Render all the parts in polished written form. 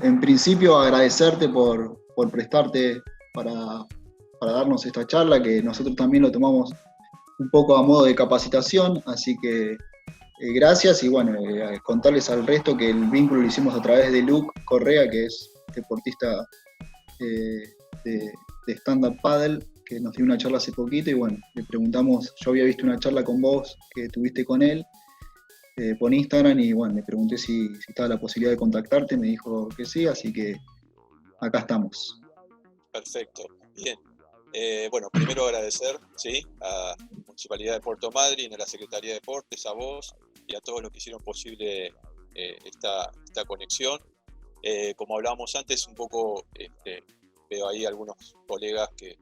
en principio agradecerte por prestarte para, para darnos esta charla, que nosotros también lo tomamos un poco a modo de capacitación, así que gracias y bueno, contarles al resto que el vínculo lo hicimos a través de Luke Correa, que es deportista eh, de, de stand-up paddle, que nos dio una charla hace poquito y bueno, le preguntamos, yo había visto una charla con vos que tuviste con él por Instagram y bueno, le pregunté si estaba la posibilidad de contactarte, me dijo que sí, así que acá estamos. Perfecto, bien. Bueno, primero agradecer, ¿sí?, a la Municipalidad de Puerto Madryn, a la Secretaría de Deportes, a vos y a todos los que hicieron posible esta conexión. Como hablábamos antes, un poco veo ahí algunos colegas que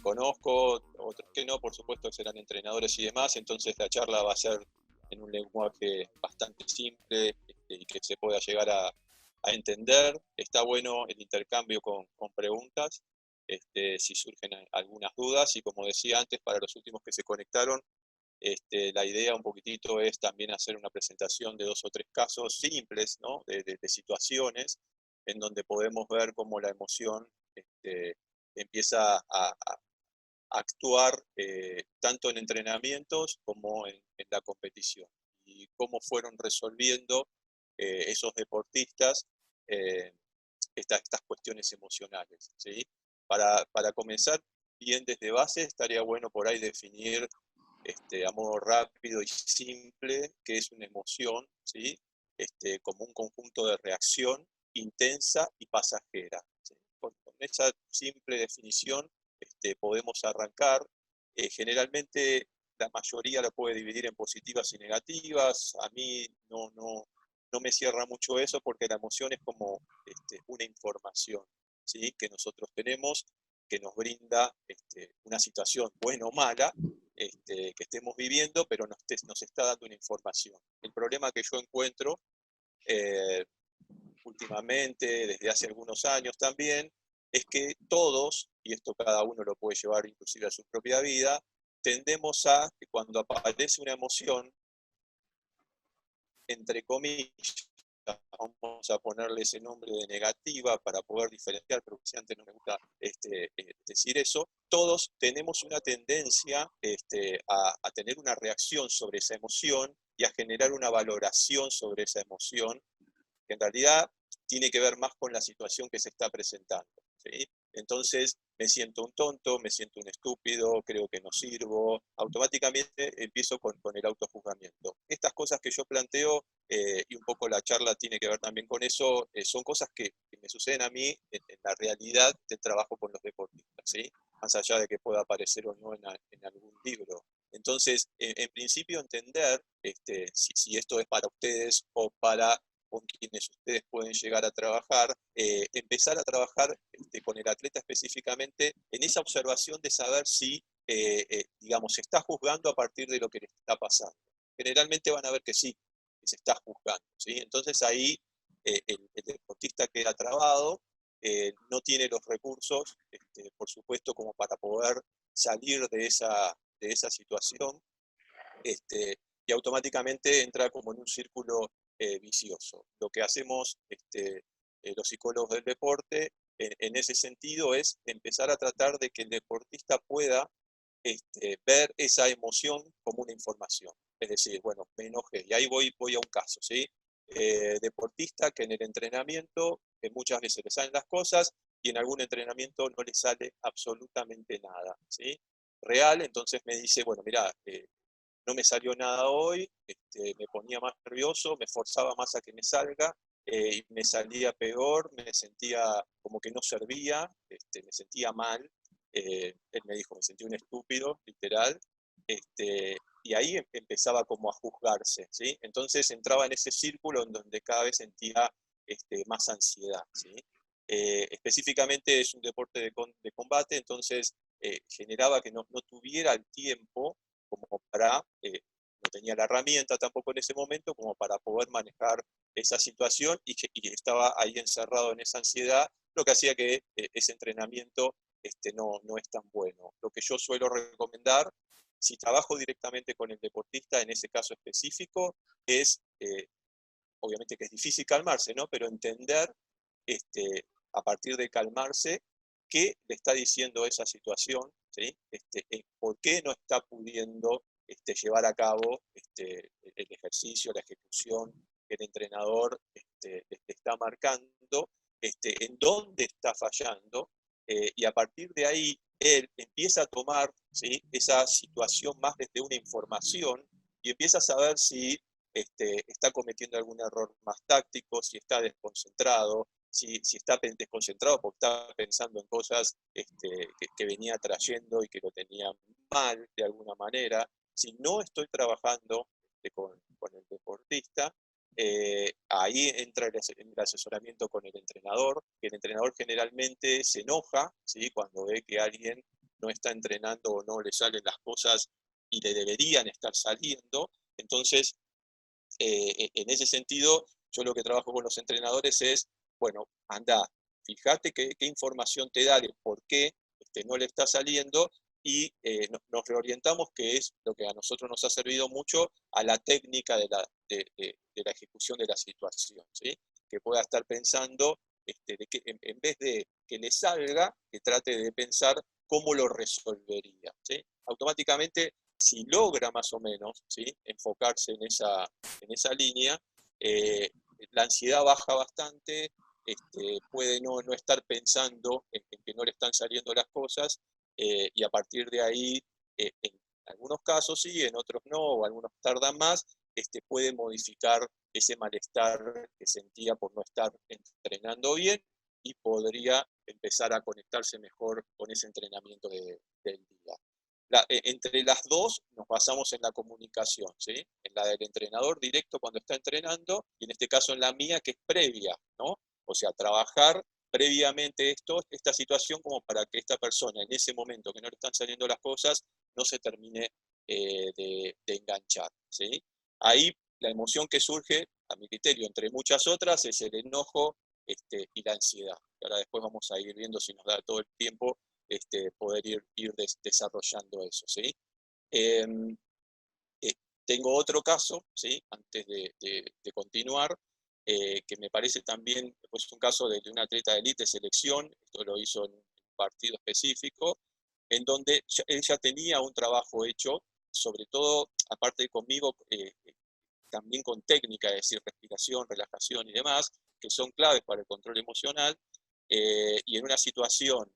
conozco, otros que no, por supuesto que serán entrenadores y demás, entonces la charla va a ser en un lenguaje bastante simple y que se pueda llegar a entender. Está bueno el intercambio con preguntas, si surgen algunas dudas, y como decía antes, para los últimos que se conectaron, la idea un poquitito es también hacer una presentación de 2 o 3 casos simples, ¿no?, de situaciones en donde podemos ver cómo la emoción empieza a actuar tanto en entrenamientos como en la competición, y cómo fueron resolviendo esos deportistas eh, estas cuestiones emocionales, ¿sí? Para comenzar bien desde base, estaría bueno por ahí definir a modo rápido y simple qué es una emoción, ¿sí? Como un conjunto de reacción intensa y pasajera, ¿sí? Con esa simple definición podemos arrancar. Generalmente la mayoría la puede dividir en positivas y negativas. A mí no me cierra mucho eso, porque la emoción es como una información, ¿sí?, que nosotros tenemos, que nos brinda una situación buena o mala que estemos viviendo, pero nos está dando una información. El problema que yo encuentro eh, últimamente, desde hace algunos años también, es que todos, y esto cada uno lo puede llevar inclusive a su propia vida, tendemos a que cuando aparece una emoción, entre comillas, vamos a ponerle ese nombre de negativa para poder diferenciar, pero si antes no me gusta decir eso, todos tenemos una tendencia a tener una reacción sobre esa emoción y a generar una valoración sobre esa emoción, que en realidad tiene que ver más con la situación que se está presentando, ¿sí? Entonces me siento un tonto, me siento un estúpido, creo que no sirvo, automáticamente empiezo con el autojuzgamiento. Estas cosas que yo planteo, y un poco la charla tiene que ver también con eso, son cosas que me suceden a mí en la realidad del trabajo con los deportistas, ¿sí?, más allá de que pueda aparecer o no en algún libro. Entonces, en principio, entender si esto es para ustedes o para con quienes ustedes pueden llegar a trabajar, empezar a trabajar con el atleta específicamente en esa observación de saber si, digamos, se está juzgando a partir de lo que le está pasando. Generalmente van a ver que sí, que se está juzgando, ¿sí? Entonces ahí el deportista queda trabado, no tiene los recursos, por supuesto, como para poder salir de esa situación, y automáticamente entra como en un círculo vicioso. Lo que hacemos los psicólogos del deporte en ese sentido es empezar a tratar de que el deportista pueda ver esa emoción como una información. Es decir, bueno, me enojé, y ahí voy a un caso, ¿sí? Deportista que en el entrenamiento muchas veces le salen las cosas y en algún entrenamiento no le sale absolutamente nada, ¿sí? Real, entonces me dice, bueno, mira, no me salió nada hoy, me ponía más nervioso, me forzaba más a que me salga, y me salía peor, me sentía como que no servía, me sentía mal. Él me dijo, me sentí un estúpido, literal. Y ahí empezaba como a juzgarse, ¿sí? Entonces entraba en ese círculo en donde cada vez sentía más ansiedad, ¿sí? Específicamente es un deporte de combate, entonces generaba que no tuviera el tiempo como para, no tenía la herramienta tampoco en ese momento, como para poder manejar esa situación, y estaba ahí encerrado en esa ansiedad, lo que hacía que ese entrenamiento no es tan bueno. Lo que yo suelo recomendar, si trabajo directamente con el deportista en ese caso específico, es obviamente que es difícil calmarse, ¿no? Pero entender a partir de calmarse qué le está diciendo esa situación, ¿sí? Por qué no está pudiendo llevar a cabo el ejercicio, la ejecución que el entrenador le está marcando, en dónde está fallando, y a partir de ahí él empieza a tomar, ¿sí?, esa situación más desde una información y empieza a saber si está cometiendo algún error más táctico, si está desconcentrado, si está desconcentrado porque está pensando en cosas que venía trayendo y que lo tenía mal de alguna manera. Si no estoy trabajando con el deportista, ahí entra el asesoramiento con el entrenador, que el entrenador generalmente se enoja, ¿sí?, cuando ve que alguien no está entrenando o no le salen las cosas y le deberían estar saliendo. Entonces, en ese sentido, yo lo que trabajo con los entrenadores es, bueno, anda, fíjate qué información te da de por qué no le está saliendo, y nos reorientamos, que es lo que a nosotros nos ha servido mucho, a la técnica de la ejecución de la situación, ¿sí? Que pueda estar pensando, de que en vez de que le salga, que trate de pensar cómo lo resolvería, ¿sí? Automáticamente, si logra más o menos, ¿sí?, enfocarse en esa línea, la ansiedad baja bastante, puede no estar pensando en que no le están saliendo las cosas, y a partir de ahí, en algunos casos sí, en otros no, o algunos tardan más, puede modificar ese malestar que sentía por no estar entrenando bien, y podría empezar a conectarse mejor con ese entrenamiento del día. Entre las dos nos basamos en la comunicación, ¿sí? En la del entrenador directo cuando está entrenando, y en este caso en la mía, que es previa, ¿no? O sea, trabajar previamente esta situación, como para que esta persona en ese momento que no le están saliendo las cosas no se termine de enganchar, ¿sí? Ahí la emoción que surge, a mi criterio, entre muchas otras, es el enojo y la ansiedad. Ahora después vamos a ir viendo, si nos da todo el tiempo, poder ir desarrollando eso, ¿sí? Eh, Tengo otro caso, ¿sí?, antes de continuar, que me parece también, pues, un caso de un atleta de élite, selección. Esto lo hizo en un partido específico, en donde él ya tenía un trabajo hecho, sobre todo, aparte de conmigo, también con técnica, es decir, respiración, relajación y demás, que son claves para el control emocional, y en una situación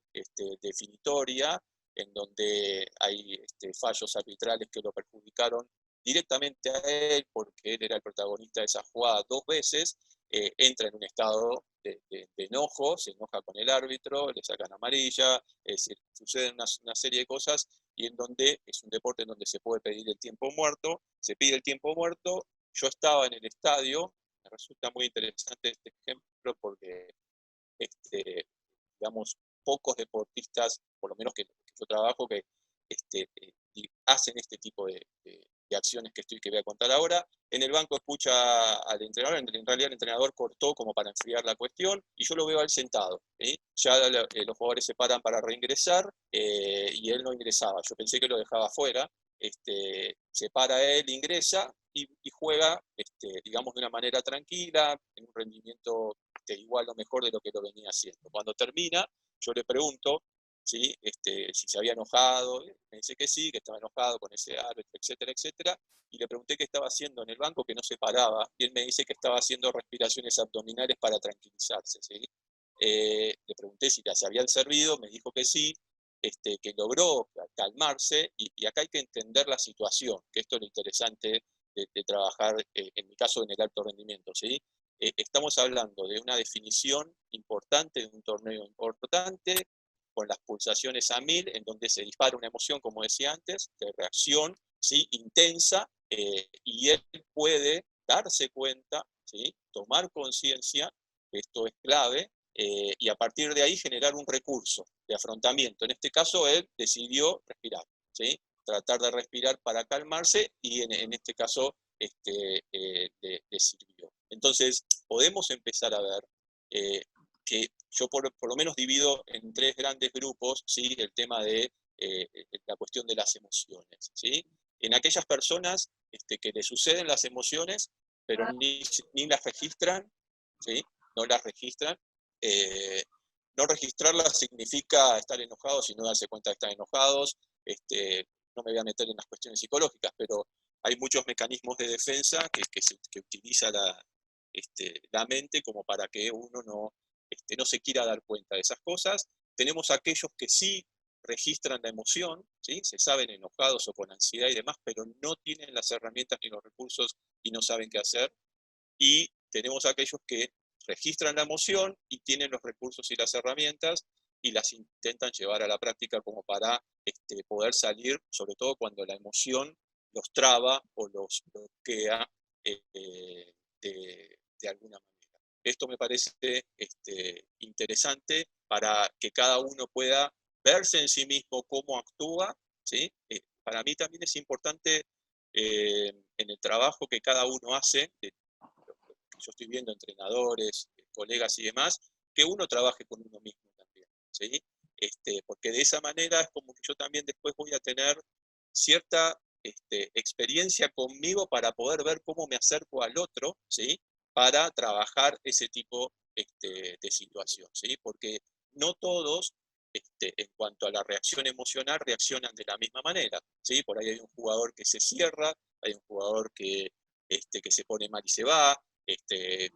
definitoria, en donde hay fallos arbitrales que lo perjudicaron directamente a él, porque él era el protagonista de esa jugada dos veces, entra en un estado de enojo, se enoja con el árbitro, le sacan amarilla, es decir, suceden una serie de cosas, y en donde es un deporte en donde se puede pedir el tiempo muerto, se pide el tiempo muerto. Yo estaba en el estadio, me resulta muy interesante este ejemplo porque, digamos, pocos deportistas, por lo menos que yo trabajo, que hacen este tipo de acciones que voy a contar ahora. En el banco escucha al entrenador, en realidad el entrenador cortó como para enfriar la cuestión, y yo lo veo a él sentado, ¿sí? Ya los jugadores se paran para reingresar, y él no ingresaba. Yo pensé que lo dejaba afuera. Se para él, ingresa y juega, digamos, de una manera tranquila, en un rendimiento igual o mejor de lo que lo venía haciendo. Cuando termina, yo le pregunto, ¿sí?, si se había enojado. Me dice que sí, que estaba enojado con ese árbitro, etcétera, etcétera. Y le pregunté qué estaba haciendo en el banco, que no se paraba, y él me dice que estaba haciendo respiraciones abdominales para tranquilizarse, ¿sí? Le pregunté si se habían servido, me dijo que sí, que logró calmarse, y acá hay que entender la situación, que esto es lo interesante de trabajar, en mi caso, en el alto rendimiento, ¿sí? Estamos hablando de una definición importante, de un torneo importante, con las pulsaciones a 1000, en donde se dispara una emoción, como decía antes, de reacción, ¿sí?, intensa, y él puede darse cuenta, ¿sí?, tomar conciencia, esto es clave, y a partir de ahí generar un recurso de afrontamiento. En este caso, él decidió respirar, ¿sí?, tratar de respirar para calmarse, y en este caso le sirvió. Entonces, podemos empezar a ver que yo por lo menos divido en tres grandes grupos, ¿sí?, el tema de la cuestión de las emociones, ¿sí? En aquellas personas que le suceden las emociones, pero ni las registran, ¿sí? No las registran. No registrarlas significa estar enojados y no darse cuenta de estar enojados. No me voy a meter en las cuestiones psicológicas, pero hay muchos mecanismos de defensa que utiliza la mente como para que uno no se quiera dar cuenta de esas cosas. Tenemos aquellos que sí registran la emoción, ¿sí? Se saben enojados o con ansiedad y demás, pero no tienen las herramientas ni los recursos y no saben qué hacer. Y tenemos aquellos que registran la emoción y tienen los recursos y las herramientas y las intentan llevar a la práctica como para poder salir, sobre todo cuando la emoción los traba o los bloquea de alguna manera. Esto me parece interesante para que cada uno pueda verse en sí mismo cómo actúa, ¿sí? Para mí también es importante en el trabajo que cada uno hace, yo estoy viendo entrenadores, colegas y demás, que uno trabaje con uno mismo también, ¿sí? Porque de esa manera es como que yo también después voy a tener cierta experiencia conmigo para poder ver cómo me acerco al otro, ¿sí? Para trabajar ese tipo de situación, ¿sí? Porque no todos, en cuanto a la reacción emocional, reaccionan de la misma manera, ¿sí? Por ahí hay un jugador que se cierra, hay un jugador que se pone mal y se va,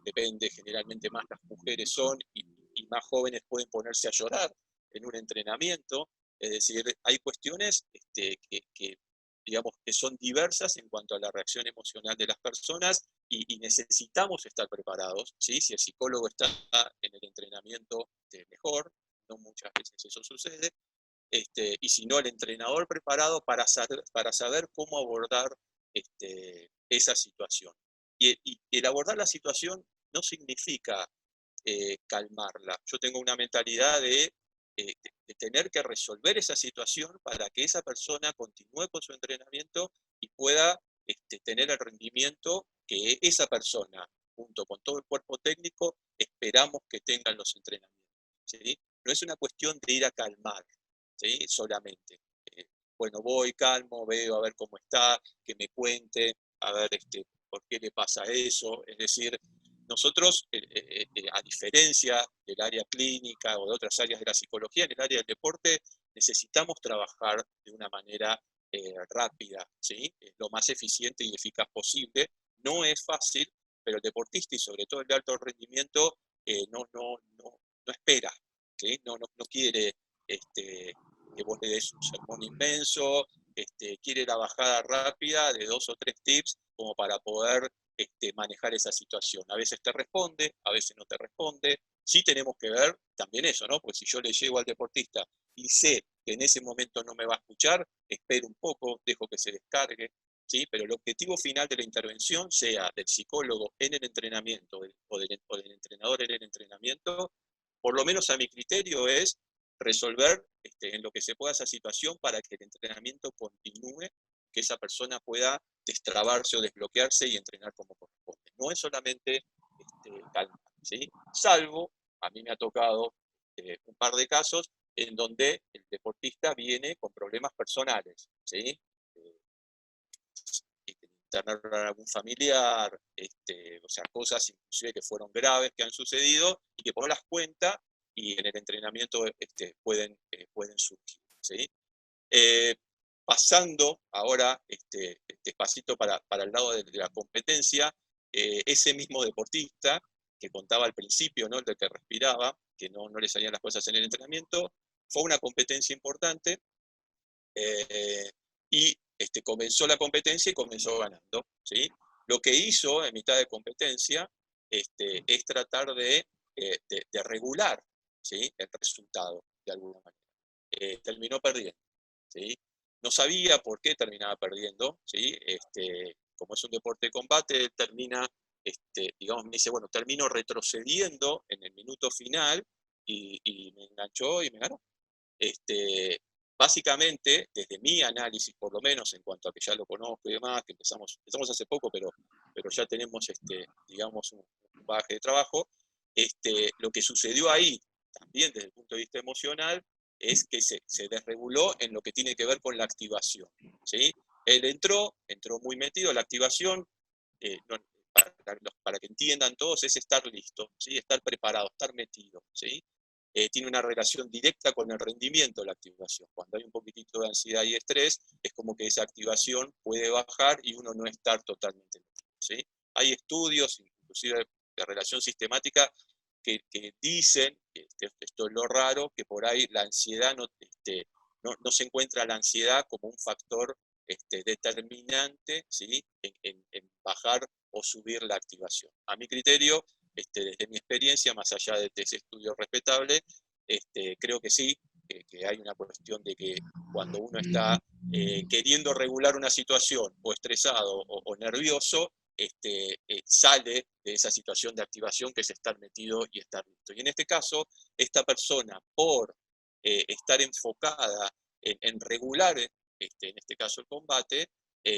depende, generalmente más las mujeres son y más jóvenes pueden ponerse a llorar en un entrenamiento. Es decir, hay cuestiones digamos, que son diversas en cuanto a la reacción emocional de las personas y necesitamos estar preparados, ¿sí? Si el psicólogo está en el entrenamiento, mejor, no muchas veces eso sucede, y si no, el entrenador preparado para saber cómo abordar esa situación. Y el abordar la situación no significa calmarla. Yo tengo una mentalidad de tener que resolver esa situación para que esa persona continúe con su entrenamiento y pueda tener el rendimiento que esa persona, junto con todo el cuerpo técnico, esperamos que tengan los entrenamientos, ¿sí? No es una cuestión de ir a calmar, ¿sí? Solamente. Bueno, voy, calmo, veo a ver cómo está, que me cuente, a ver por qué le pasa eso. Es decir, nosotros, a diferencia del área clínica o de otras áreas de la psicología, en el área del deporte necesitamos trabajar de una manera rápida, ¿sí? Lo más eficiente y eficaz posible. No es fácil, pero el deportista y sobre todo el de alto rendimiento no espera, ¿sí? No quiere que vos le des un sermón inmenso, quiere la bajada rápida de 2 o 3 tips como para poder manejar esa situación. A veces te responde, a veces no te responde. Sí tenemos que ver también eso, ¿no? Porque si yo le llego al deportista y sé que en ese momento no me va a escuchar, espero un poco, dejo que se descargue, ¿sí? Pero el objetivo final de la intervención, sea del psicólogo en el entrenamiento o del entrenador en el entrenamiento, por lo menos a mi criterio es resolver en lo que se pueda esa situación para que el entrenamiento continúe, que esa persona pueda destrabarse o desbloquearse y entrenar como corresponde. No es solamente calmar, ¿sí? Salvo, a mí me ha tocado un par de casos en donde el deportista viene con problemas personales, ¿sí? Internar a algún familiar, o sea, cosas inclusive que fueron graves que han sucedido y que por no las cuenta y en el entrenamiento pueden surgir, ¿sí? Pasando ahora despacito para el lado de la competencia, ese mismo deportista que contaba al principio, ¿no? El de que respiraba, que no le salían las cosas en el entrenamiento, fue una competencia importante y comenzó la competencia y comenzó ganando, ¿sí? Lo que hizo en mitad de competencia es tratar de regular, ¿sí? El resultado de alguna manera. Terminó perdiendo, ¿sí? No sabía por qué terminaba perdiendo, ¿sí? Como es un deporte de combate, termina, digamos, me dice, bueno, termino retrocediendo en el minuto final y me enganchó y me ganó. Básicamente, desde mi análisis, por lo menos, en cuanto a que ya lo conozco y demás, que empezamos hace poco, pero ya tenemos, digamos, un bagaje de trabajo, lo que sucedió ahí, también desde el punto de vista emocional, es que se desreguló en lo que tiene que ver con la activación, ¿sí? Él entró muy metido, la activación, para que entiendan todos, es estar listo, ¿sí? Estar preparado, estar metido, ¿sí? Tiene una relación directa con el rendimiento de la activación. Cuando hay un poquitito de ansiedad y estrés, es como que esa activación puede bajar y uno no estar totalmente metido, ¿sí? Hay estudios, inclusive de relación sistemática, que dicen, esto es lo raro, que por ahí la ansiedad no se encuentra la ansiedad como un factor determinante, ¿sí? En bajar o subir la activación. A mi criterio, desde mi experiencia, más allá de ese estudio respetable, creo que sí, que hay una cuestión de que cuando uno está queriendo regular una situación, o estresado o nervioso, sale de esa situación de activación que es estar metido y estar listo. Y en este caso, esta persona, por estar enfocada en regular, en este caso el combate,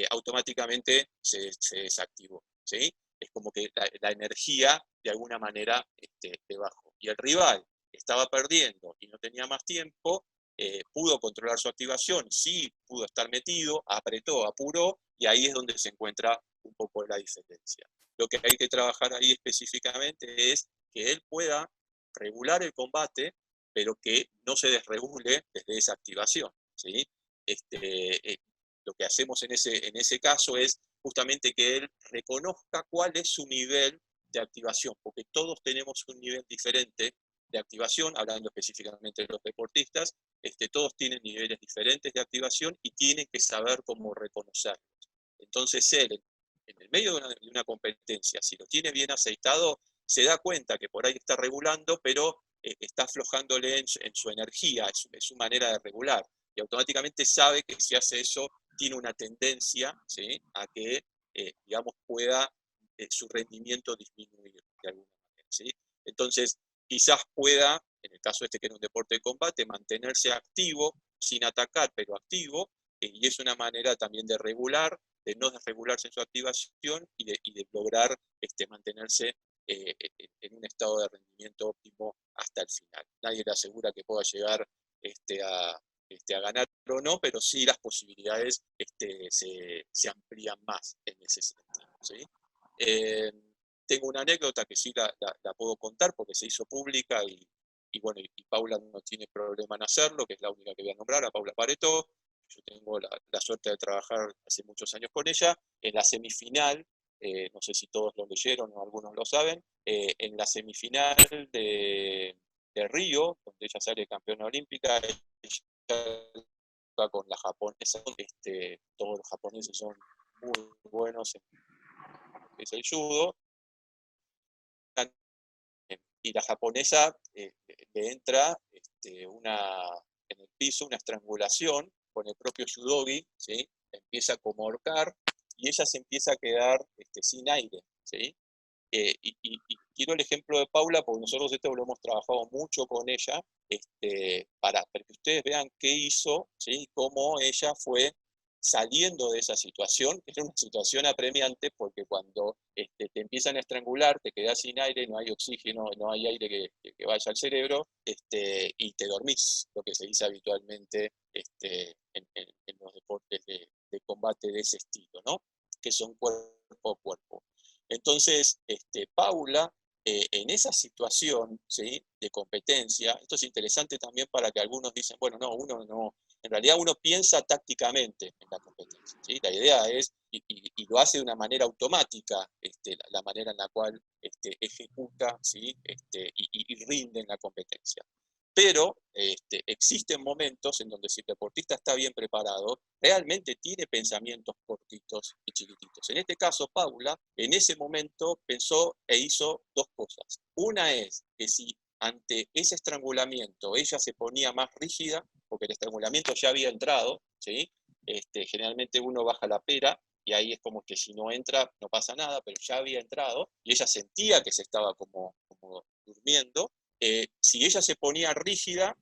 automáticamente se desactivó, ¿sí? Es como que la energía de alguna manera le bajó. Y el rival estaba perdiendo y no tenía más tiempo, pudo controlar su activación, sí pudo estar metido, apretó, apuró, y ahí es donde se encuentra un poco la diferencia. Lo que hay que trabajar ahí específicamente es que él pueda regular el combate, pero que no se desregule desde esa activación, ¿sí? Lo que hacemos en ese caso es justamente que él reconozca cuál es su nivel de activación, porque todos tenemos un nivel diferente de activación, hablando específicamente de los deportistas, todos tienen niveles diferentes de activación y tienen que saber cómo reconocerlos. Entonces él, en el medio de una competencia, si lo tiene bien aceitado, se da cuenta que por ahí está regulando, pero está aflojándole en su energía, en su manera de regular, y automáticamente sabe que si hace eso, tiene una tendencia, ¿sí?, a que, digamos, pueda su rendimiento disminuir de alguna manera, ¿sí? Entonces, quizás pueda, en el caso que era un deporte de combate, mantenerse activo, sin atacar, pero activo, y es una manera también de regular, de no desregularse en su activación y de lograr mantenerse en un estado de rendimiento óptimo hasta el final. Nadie le asegura que pueda llegar a ganar o no, pero sí las posibilidades se amplían más en ese sentido, ¿sí? Tengo una anécdota que sí la puedo contar porque se hizo pública y bueno, y Paula no tiene problema en hacerlo, que es la única que voy a nombrar, a Paula Pareto. Yo tengo la suerte de trabajar hace muchos años con ella. En la semifinal, no sé si todos lo leyeron o algunos lo saben, en la semifinal de Río, donde ella sale campeona olímpica, ella con la japonesa, todos los japoneses son muy buenos en lo que es el judo, y la japonesa le entra en el piso una estrangulación con el propio judogi, ¿sí? Empieza como a ahorcar y ella se empieza a quedar sin aire, ¿sí? Y quiero el ejemplo de Paula, porque nosotros lo hemos trabajado mucho con ella, para que ustedes vean qué hizo, ¿sí? Cómo ella fue saliendo de esa situación, que era una situación apremiante, porque cuando te empiezan a estrangular, te quedas sin aire, no hay oxígeno, no hay aire que vaya al cerebro, y te dormís, lo que se dice habitualmente en los deportes de combate de ese estilo, ¿no? Que son cuerpo a cuerpo. Entonces, Paula, en esa situación, ¿sí?, de competencia, esto es interesante también para que algunos dicen, bueno, no, uno no, en realidad uno piensa tácticamente en la competencia, ¿sí? La idea es, y lo hace de una manera automática, la manera en la cual ejecuta, ¿sí?, y rinde en la competencia. Pero existen momentos en donde si el deportista está bien preparado, realmente tiene pensamientos cortitos y chiquititos. En este caso, Paula, en ese momento pensó e hizo dos cosas. Una es que si ante ese estrangulamiento ella se ponía más rígida, porque el estrangulamiento ya había entrado, ¿sí? Generalmente uno baja la pera y ahí es como que si no entra no pasa nada, pero ya había entrado y ella sentía que se estaba como durmiendo. Si ella se ponía rígida,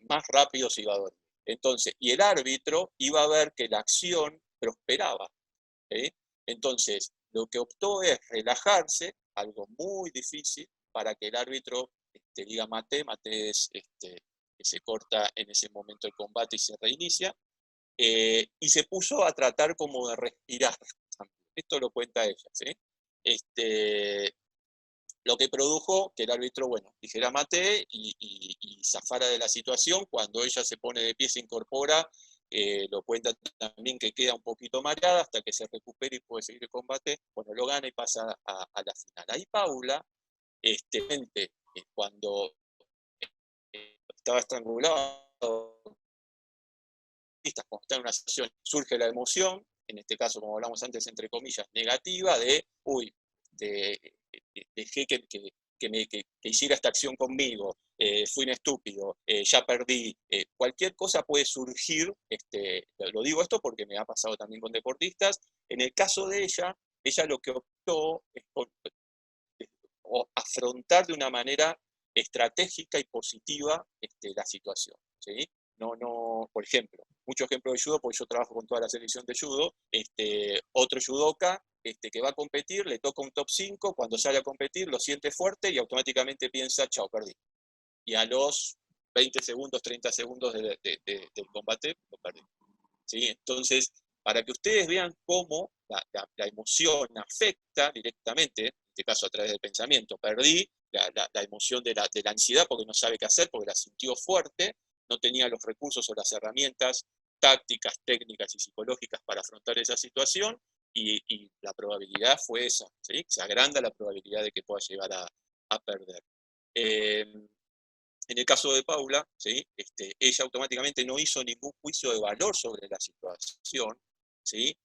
más rápido se iba a dormir. Entonces, y el árbitro iba a ver que la acción prosperaba. Entonces, lo que optó es relajarse, algo muy difícil, para que el árbitro diga mate es que se corta en ese momento el combate y se reinicia, y se puso a tratar como de respirar. Esto lo cuenta ella, ¿sí? Lo que produjo que el árbitro, bueno, dijera mate y zafara de la situación. Cuando ella se pone de pie, se incorpora, lo cuenta también que queda un poquito mareada hasta que se recupere y puede seguir el combate. Bueno, lo gana y pasa a la final. Ahí Paula, cuando estaba estrangulado, cuando está en una situación, surge la emoción, en este caso, como hablamos antes, entre comillas, negativa, de, uy, dejé que hiciera esta acción conmigo, fui un estúpido, ya perdí. Cualquier cosa puede surgir, lo digo esto porque me ha pasado también con deportistas. En el caso de ella lo que optó es por afrontar de una manera estratégica y positiva la situación, ¿sí? Por ejemplo, muchos ejemplos de judo, porque yo trabajo con toda la selección de judo, otro judoka que va a competir, le toca un top 5, cuando sale a competir lo siente fuerte y automáticamente piensa, chao, perdí. Y a los 20 segundos, 30 segundos del combate, lo perdí. ¿Sí? Entonces, para que ustedes vean cómo la emoción afecta directamente, en este caso a través del pensamiento, perdí la emoción de la ansiedad porque no sabe qué hacer, porque la sintió fuerte, no tenía los recursos o las herramientas tácticas, técnicas y psicológicas para afrontar esa situación, y la probabilidad fue esa, ¿sí? Se agranda la probabilidad de que pueda llegar a perder. En el caso de Paula, ¿sí? Ella automáticamente no hizo ningún juicio de valor sobre la situación, ¿sí?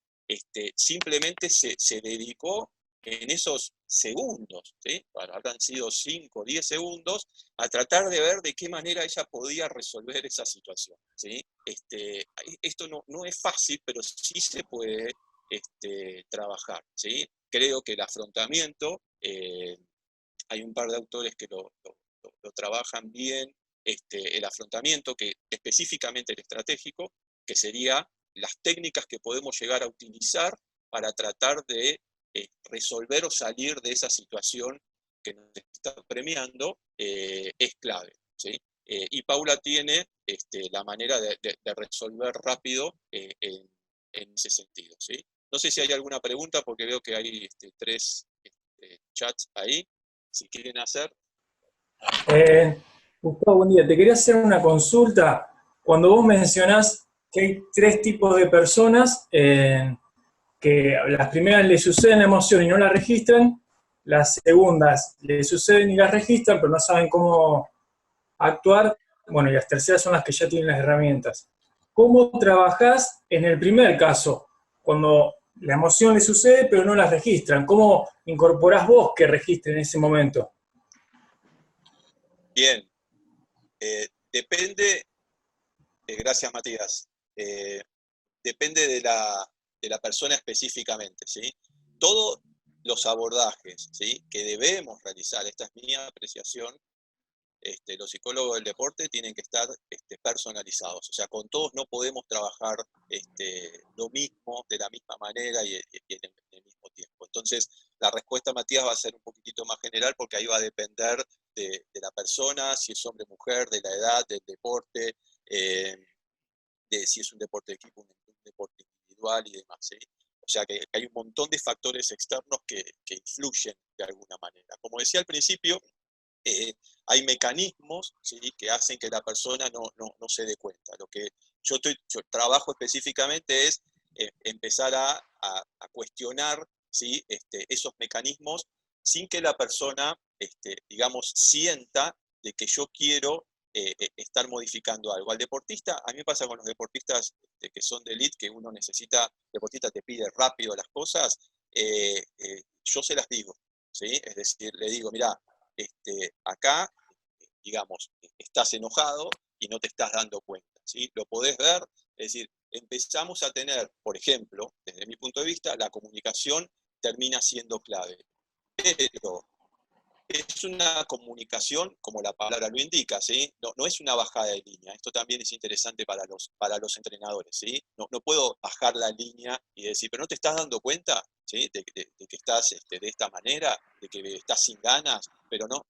Simplemente se dedicó en esos segundos, ¿sí? Bueno, habrán sido 5 o 10 segundos, a tratar de ver de qué manera ella podía resolver esa situación, ¿sí? Esto no es fácil, pero sí se puede trabajar, ¿sí? Creo que el afrontamiento, hay un par de autores que lo trabajan bien, el afrontamiento, que específicamente el estratégico, que sería las técnicas que podemos llegar a utilizar para tratar de resolver o salir de esa situación que nos está premiando, es clave, ¿sí? Y Paula tiene la manera de resolver rápido en ese sentido, ¿sí? No sé si hay alguna pregunta, porque veo que hay 3 chats ahí, si quieren hacer. Gustavo, buen día. Te quería hacer una consulta. Cuando vos mencionás que hay 3 tipos de personas, que las primeras les suceden la emoción y no la registran, las segundas les suceden y las registran, pero no saben cómo actuar, bueno, y las terceras son las que ya tienen las herramientas. ¿Cómo trabajás en el primer caso, cuando la emoción les sucede pero no las registran? ¿Cómo incorporás vos que registren en ese momento? Bien, depende, gracias Matías, depende de la persona específicamente, ¿sí? Todos los abordajes, ¿sí?, que debemos realizar, esta es mi apreciación, los psicólogos del deporte tienen que estar personalizados, o sea, con todos no podemos trabajar lo mismo, de la misma manera y en el mismo tiempo. Entonces, la respuesta, Matías, va a ser un poquitito más general, porque ahí va a depender de la persona, si es hombre o mujer, de la edad, del deporte, de si es un deporte de equipo, un deporte individual y demás, ¿sí? O sea que hay un montón de factores externos que influyen de alguna manera. Como decía al principio, hay mecanismos, ¿sí?, que hacen que la persona no se dé cuenta. Lo que yo trabajo específicamente es empezar a cuestionar, ¿sí?, esos mecanismos sin que la persona, digamos, sienta de que yo quiero estar modificando algo. Al deportista, a mí me pasa con los deportistas que son de elite, que uno necesita, el deportista te pide rápido las cosas, yo se las digo, ¿sí? Es decir, le digo, mira, acá, digamos, estás enojado y no te estás dando cuenta, ¿sí? Lo podés ver, es decir, empezamos a tener, por ejemplo, desde mi punto de vista, la comunicación termina siendo clave. Pero es una comunicación, como la palabra lo indica, ¿sí? No es una bajada de línea. Esto también es interesante para los entrenadores, ¿sí? No puedo bajar la línea y decir, pero no te estás dando cuenta, ¿sí?, de que estás de esta manera, de que estás sin ganas, pero no.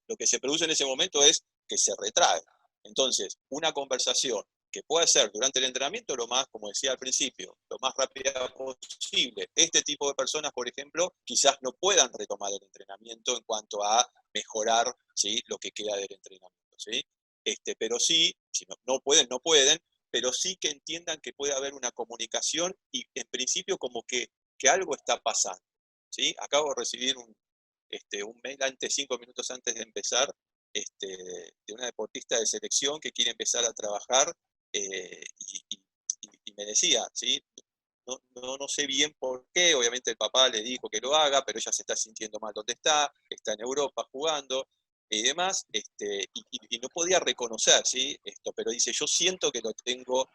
Lo que se produce en ese momento es que se retrae. Entonces, una conversación que puede ser durante el entrenamiento lo más, como decía al principio, lo más rápido posible. Este tipo de personas, por ejemplo, quizás no puedan retomar el entrenamiento en cuanto a mejorar, ¿sí?, lo que queda del entrenamiento, ¿sí? Pero sí, si no pueden, pero sí que entiendan que puede haber una comunicación y en principio como que algo está pasando, ¿sí? Acabo de recibir un mail 5 minutos antes de empezar, de una deportista de selección que quiere empezar a trabajar, y me decía, ¿sí? No sé bien por qué, obviamente el papá le dijo que lo haga, pero ella se está sintiendo mal donde está en Europa jugando y demás, y no podía reconocer, ¿sí?, pero dice, yo siento que lo tengo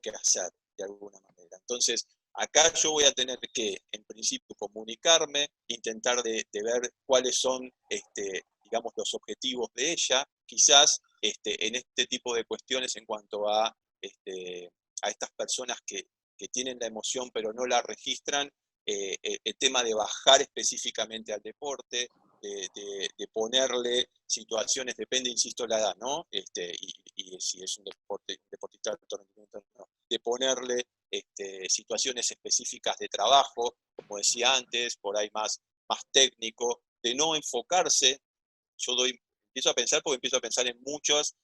que hacer de alguna manera. Entonces, acá yo voy a tener que, en principio, comunicarme, intentar de ver cuáles son, digamos, los objetivos de ella, quizás en este tipo de cuestiones en cuanto a estas personas que tienen la emoción pero no la registran, el tema de bajar específicamente al deporte, de ponerle situaciones, depende, insisto, la edad, ¿no? Y si es un deportista de alto rendimiento, no. De ponerle situaciones específicas de trabajo, como decía antes, por ahí más técnico, de no enfocarse. Empiezo a pensar en muchas,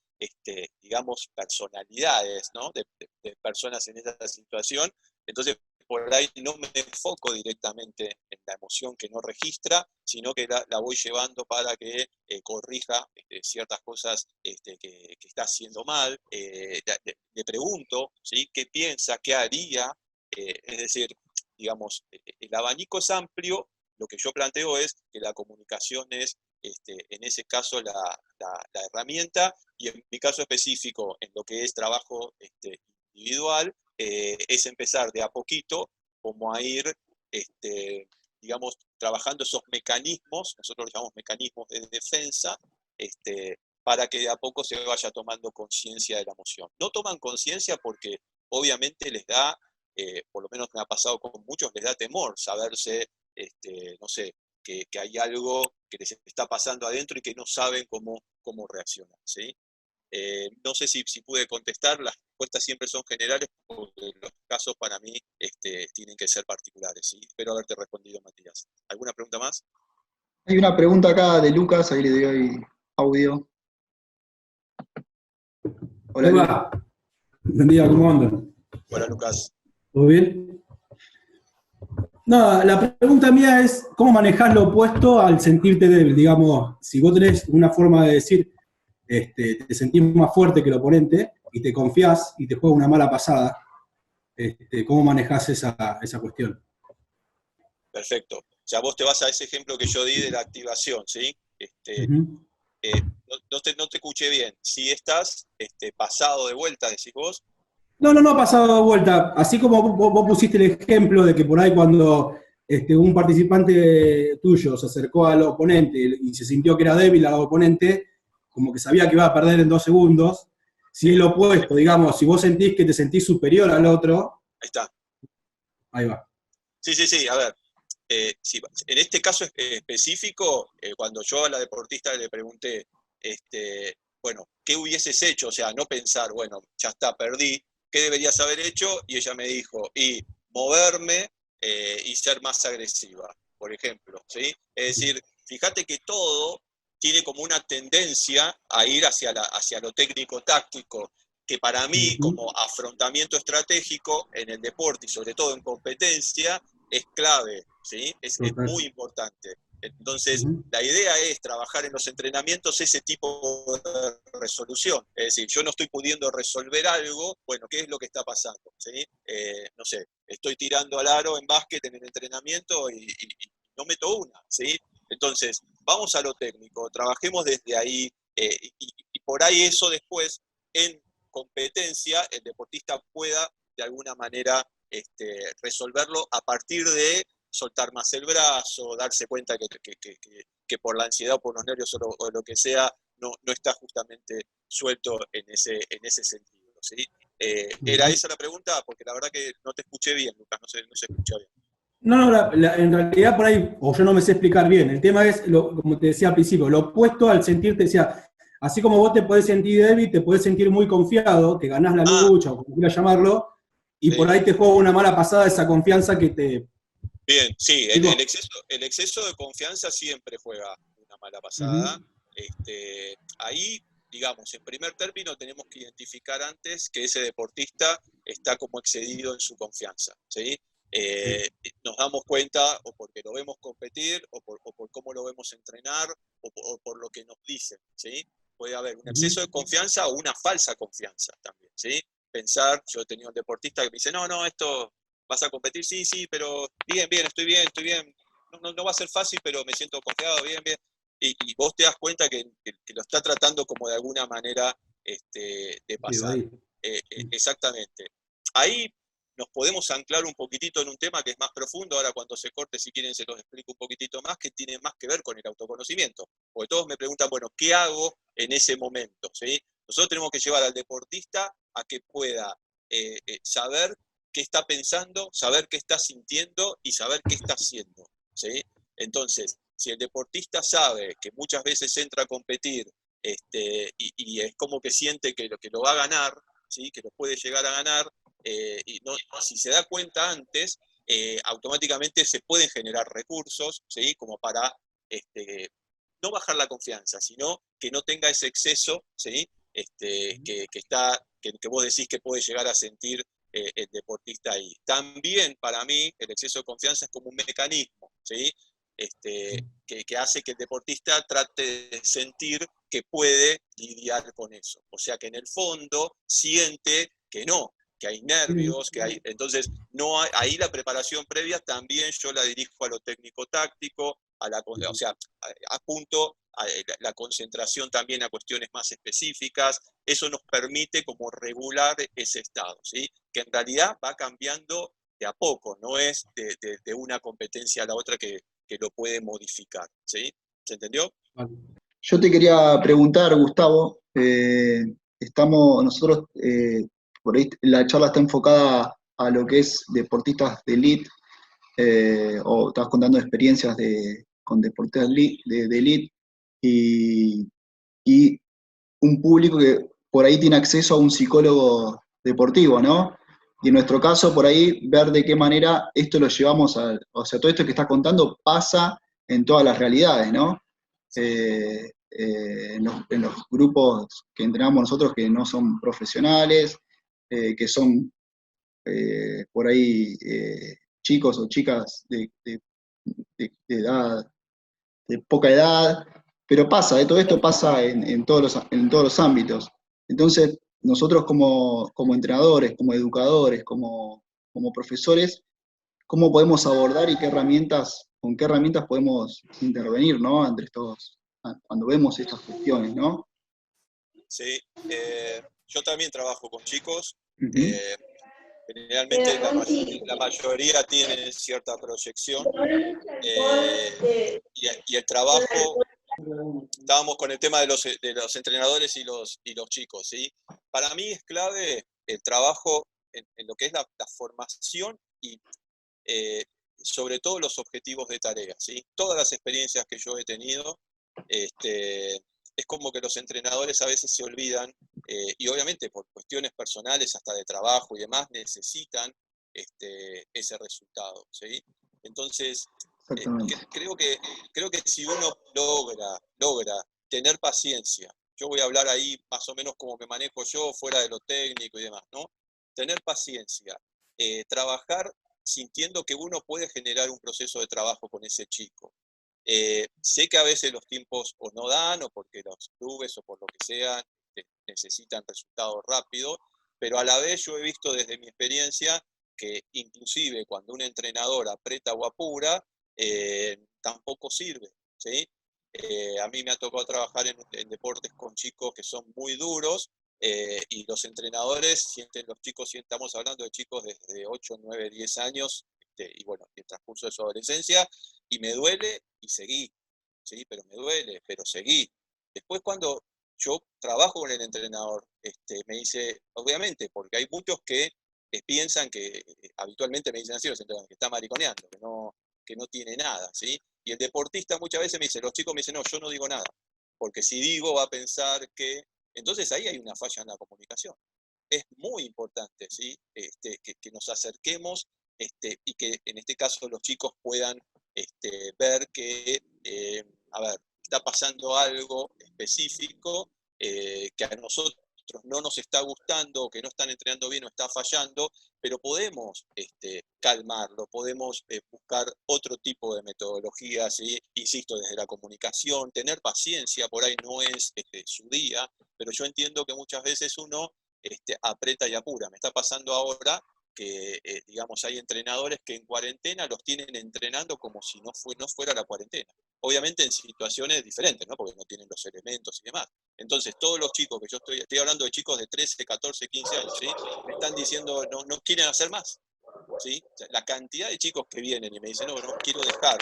digamos, personalidades, ¿no?, de personas en esa situación. Entonces, por ahí no me enfoco directamente en la emoción que no registra, sino que la voy llevando para que corrija ciertas cosas que está haciendo mal. Le pregunto, ¿sí?, qué piensa, qué haría. Es decir, digamos, el abanico es amplio. Lo que yo planteo es que la comunicación es, en ese caso, la herramienta, y en mi caso específico, en lo que es trabajo individual, es empezar de a poquito como a ir, digamos, trabajando esos mecanismos, nosotros los llamamos mecanismos de defensa, para que de a poco se vaya tomando conciencia de la emoción. No toman conciencia porque obviamente les da, por lo menos me ha pasado con muchos, les da temor saberse, no sé, que hay algo que les está pasando adentro y que no saben cómo reaccionar, ¿sí? No sé si pude contestar, las respuestas siempre son generales porque los casos para mí tienen que ser particulares, ¿sí? Espero haberte respondido, Matías. ¿Alguna pregunta más? Hay una pregunta acá de Lucas, ahí le doy audio. Hola, Lucas. Buen día, ¿cómo andan? Hola, Lucas. ¿Todo bien? No, la pregunta mía es, ¿cómo manejás lo opuesto al sentirte débil? Digamos, si vos tenés una forma de decir, te sentís más fuerte que el oponente y te confiás y te juega una mala pasada, ¿cómo manejás esa cuestión? Perfecto. O sea, vos te vas a ese ejemplo que yo di de la activación, ¿sí? No te escuché bien. Si estás pasado de vuelta, decís vos. No, pasado de vuelta. Así como vos pusiste el ejemplo de que por ahí cuando un participante tuyo se acercó al oponente y se sintió que era débil al oponente, como que sabía que iba a perder en 2 segundos, si es lo opuesto, digamos, si vos sentís que te sentís superior al otro... Ahí está. Ahí va. Sí, a ver. Sí, en este caso específico, cuando yo a la deportista le pregunté, bueno, ¿qué hubieses hecho? O sea, no pensar, bueno, ya está, perdí, ¿qué deberías haber hecho? Y ella me dijo, y moverme y ser más agresiva, por ejemplo, ¿sí? Es decir, fíjate que todo tiene como una tendencia a ir hacia lo técnico-táctico, que para mí, como afrontamiento estratégico en el deporte y sobre todo en competencia, es clave, ¿sí? Es muy importante. Entonces, la idea es trabajar en los entrenamientos ese tipo de resolución. Es decir, yo no estoy pudiendo resolver algo, bueno, ¿qué es lo que está pasando? ¿Sí? No sé, estoy tirando al aro en básquet en el entrenamiento y no meto una, ¿sí? Entonces, vamos a lo técnico, trabajemos desde ahí, y por ahí eso después, en competencia, el deportista pueda de alguna manera resolverlo a partir de soltar más el brazo, darse cuenta que por la ansiedad o por los nervios o lo que sea, no está justamente suelto en ese sentido, ¿sí? ¿Era esa la pregunta? Porque la verdad que no te escuché bien, Lucas, no se escucha bien. No, en realidad por ahí, o yo no me sé explicar bien, el tema es, como te decía al principio, lo opuesto al sentirte, decía, así como vos te podés sentir débil, te podés sentir muy confiado, que ganás la Ah, lucha, o como quieras llamarlo, y por sí. ahí te juega una mala pasada esa confianza que te... Bien, sí, Digo, el exceso de confianza siempre juega una mala pasada. ujú, Ahí, digamos, en primer término tenemos que identificar antes que ese deportista está como excedido en su confianza, ¿sí? sí, Nos damos cuenta o porque lo vemos competir o por cómo lo vemos entrenar o por lo que nos dicen, ¿sí? Puede haber un ujú, exceso de confianza o una falsa confianza también, ¿sí? Pensar, yo he tenido un deportista que me dice, no, no, esto vas a competir, sí, sí, pero bien, bien, estoy bien, estoy bien. No, no, no va a ser fácil, pero me siento confiado, bien, bien. Y vos te das cuenta que lo está tratando como de alguna manera de digo, pasar. ahí. Exactamente. Ahí nos podemos anclar un poquitito en un tema que es más profundo. Ahora cuando se corte, si quieren, se los explico un poquitito más, que tiene más que ver con el autoconocimiento. Porque todos me preguntan, bueno, ¿qué hago en ese momento? ¿Sí? Nosotros tenemos que llevar al deportista a que pueda saber qué está pensando, saber qué está sintiendo y saber qué está haciendo, ¿sí? Entonces, si el deportista sabe que muchas veces entra a competir y es como que siente que lo va a ganar, ¿sí? Que lo puede llegar a ganar, y no, si se da cuenta antes, automáticamente se pueden generar recursos, ¿sí? Como para no bajar la confianza, sino que no tenga ese exceso, ¿sí? Que vos decís que puede llegar a sentir el deportista ahí. También para mí el exceso de confianza es como un mecanismo, ¿sí? Que hace que el deportista trate de sentir que puede lidiar con eso. O sea que en el fondo siente que no, que hay nervios, que hay. Entonces, no hay, ahí la preparación previa también yo la dirijo a lo técnico-táctico, o sea, apunto a la concentración también a cuestiones más específicas. Eso nos permite como regular ese estado, ¿sí? Que en realidad va cambiando de a poco, no es de una competencia a la otra que lo puede modificar, ¿sí? ¿Se entendió? Yo te quería preguntar, Gustavo, nosotros, por ahí la charla está enfocada a lo que es deportistas de elite, o estás contando experiencias con deportistas de elite, y, y un público que por ahí tiene acceso a un psicólogo deportivo, ¿no? Y en nuestro caso, por ahí, ver de qué manera esto lo llevamos o sea, todo esto que estás contando pasa en todas las realidades, ¿no? En los grupos que entrenamos nosotros que no son profesionales, que son por ahí chicos o chicas de edad, de poca edad, pero pasa, todo esto pasa en todos los ámbitos. Entonces, nosotros como entrenadores, como educadores, como profesores, ¿cómo podemos abordar y con qué herramientas podemos intervenir, ¿no? Cuando vemos estas cuestiones, ¿no? Sí. Yo también trabajo con chicos. Ujú. eh, Generalmente la mayoría tienen cierta proyección. Y el trabajo, estábamos con el tema de los entrenadores y los chicos, ¿sí? Para mí es clave el trabajo en lo que es la formación y sobre todo los objetivos de tarea, ¿sí? Todas las experiencias que yo he tenido, este, es como que los entrenadores a veces se olvidan, y obviamente por cuestiones personales, hasta de trabajo y demás, necesitan ese resultado, ¿sí? Entonces, Exactamente. creo que si uno logra tener paciencia, yo voy a hablar ahí más o menos como me manejo yo, fuera de lo técnico y demás, ¿no? Tener paciencia, trabajar sintiendo que uno puede generar un proceso de trabajo con ese chico. Sé que a veces los tiempos o no dan, o porque los clubes o por lo que sea necesitan resultados rápidos, pero a la vez yo he visto desde mi experiencia que inclusive cuando un entrenador aprieta o apura, tampoco sirve, ¿sí? A mí me ha tocado trabajar en deportes con chicos que son muy duros, y los entrenadores sienten, los chicos, estamos hablando de chicos desde 8, 9, 10 años, y bueno, en el transcurso de su adolescencia, y me duele y seguí, ¿sí? Pero me duele, pero seguí. Después cuando yo trabajo con el entrenador, me dice, obviamente, porque hay muchos que piensan que, habitualmente me dicen así los entrenadores, que está mariconeando, que no tiene nada, ¿sí? Y el deportista muchas veces me dice, los chicos me dicen, no, yo no digo nada. porque si digo va a pensar que... Entonces ahí hay una falla en la comunicación. Es muy importante, ¿sí? Que nos acerquemos y que en este caso los chicos puedan ver que, a ver, está pasando algo específico que a nosotros no nos está gustando, que no están entrenando bien o está fallando, pero podemos calmarlo, podemos buscar otro tipo de metodologías, ¿sí? Insisto, desde la comunicación, tener paciencia, por ahí no es su día, pero yo entiendo que muchas veces uno aprieta y apura. Me está pasando ahora que, digamos, hay entrenadores que en cuarentena los tienen entrenando como si no fuera la cuarentena. Obviamente en situaciones diferentes, ¿no? Porque no tienen los elementos y demás. Entonces, todos los chicos que yo estoy hablando de chicos de 13, 14, 15 años, ¿sí? Me están diciendo, no quieren hacer más, ¿sí? O sea, la cantidad de chicos que vienen y me dicen, no quiero dejar.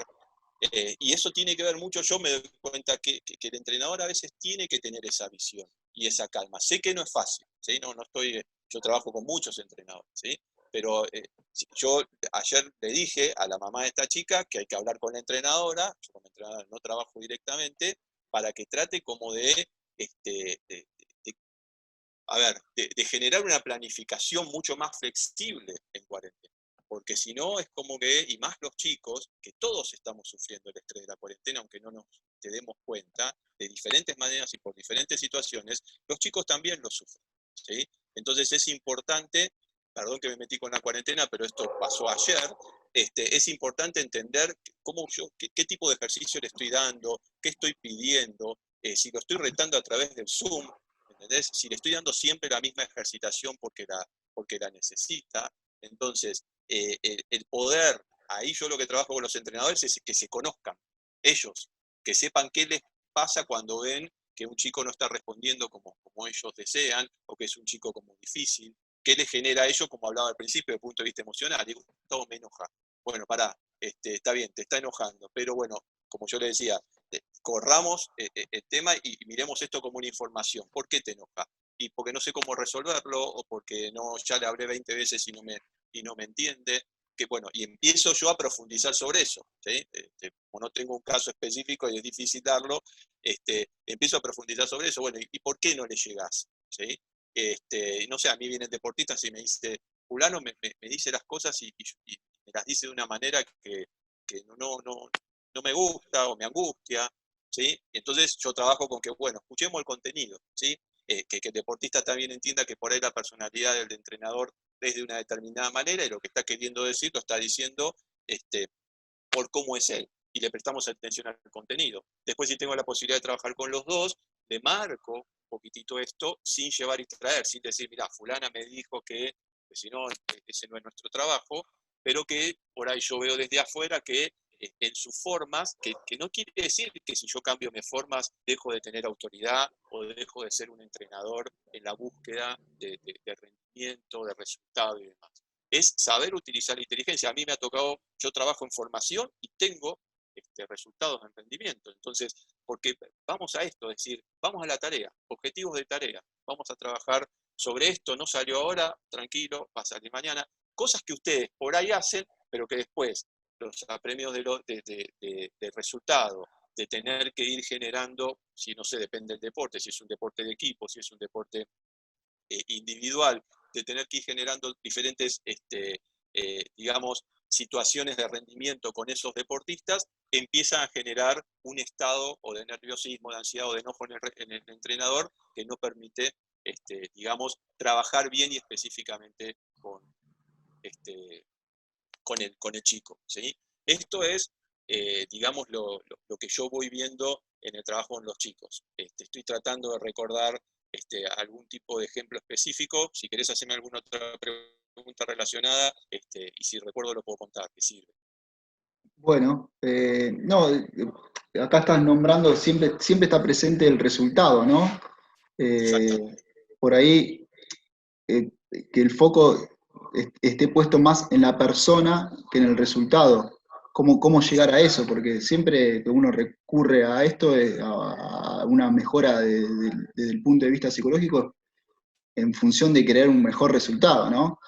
Y eso tiene que ver mucho, yo me doy cuenta que el entrenador a veces tiene que tener esa visión y esa calma. Sé que no es fácil, ¿sí? Yo trabajo con muchos entrenadores, ¿sí? Pero yo ayer le dije a la mamá de esta chica que hay que hablar con la entrenadora, yo con la entrenadora no trabajo directamente, para que trate como de generar una planificación mucho más flexible en cuarentena. Porque si no, es como que, y más los chicos, que todos estamos sufriendo el estrés de la cuarentena, aunque no nos demos cuenta, de diferentes maneras y por diferentes situaciones, los chicos también lo sufren, ¿sí? Entonces es importante, perdón que me metí con la cuarentena, pero esto pasó ayer, es importante entender qué tipo de ejercicio le estoy dando, qué estoy pidiendo, si lo estoy retando a través del Zoom, ¿entendés? Si le estoy dando siempre la misma ejercitación porque la necesita. Entonces, el poder, ahí yo lo que trabajo con los entrenadores es que se conozcan ellos, que sepan qué les pasa cuando ven que un chico no está respondiendo como ellos desean, o que es un chico como difícil, qué les genera a ellos, como hablaba al principio, desde el punto de vista emocional. Digo, todo me enoja. Bueno, pará, está bien, te está enojando, pero bueno, como yo le decía, corramos el tema y miremos esto como una información. ¿Por qué te enoja? Y porque no sé cómo resolverlo, o porque ya le hablé 20 veces y no me entiende. Que bueno, y empiezo yo a profundizar sobre eso, ¿sí? Como no tengo un caso específico y es difícil darlo, empiezo a profundizar sobre eso. Bueno, ¿y por qué no le llegás? ¿Sí? No sé, a mí vienen deportistas y me dice, fulano me dice las cosas y me las dice de una manera que no me gusta o me angustia, ¿sí? Entonces yo trabajo con que, bueno, escuchemos el contenido, ¿sí? Que el deportista también entienda que por ahí la personalidad del entrenador es de una determinada manera y lo que está queriendo decir lo está diciendo por cómo es él, y le prestamos atención al contenido. Después, si tengo la posibilidad de trabajar con los dos, le marco un poquitito esto sin llevar y traer, sin decir, mira, fulana me dijo que si no, ese no es nuestro trabajo, pero que por ahí yo veo desde afuera que en sus formas, que no quiere decir que si yo cambio mis formas dejo de tener autoridad o dejo de ser un entrenador en la búsqueda de rendimiento, de resultado y demás. Es saber utilizar la inteligencia. A mí me ha tocado, yo trabajo en formación y tengo resultados en rendimiento. Entonces, porque vamos a esto, es decir, vamos a la tarea, objetivos de tarea, vamos a trabajar sobre esto, no salió ahora, tranquilo, va a salir mañana. Cosas que ustedes por ahí hacen, pero que después los apremios de resultado, de tener que ir generando, si no sé, depende del deporte, si es un deporte de equipo, si es un deporte individual, de tener que ir generando diferentes, digamos, situaciones de rendimiento con esos deportistas, empiezan a generar un estado o de nerviosismo, de ansiedad o de enojo en el entrenador que no permite, digamos, trabajar bien y específicamente con el chico, ¿sí? Esto es, digamos, lo que yo voy viendo en el trabajo con los chicos. Estoy tratando de recordar algún tipo de ejemplo específico. Si querés hacerme alguna otra pregunta relacionada, y si recuerdo lo puedo contar, que sirve. Bueno, no, acá estás nombrando, siempre está presente el resultado, ¿no? Por ahí, que el foco esté puesto más en la persona que en el resultado. ¿Cómo llegar a eso? Porque siempre que uno recurre a esto, a una mejora desde el punto de vista psicológico, en función de querer un mejor resultado, ¿no?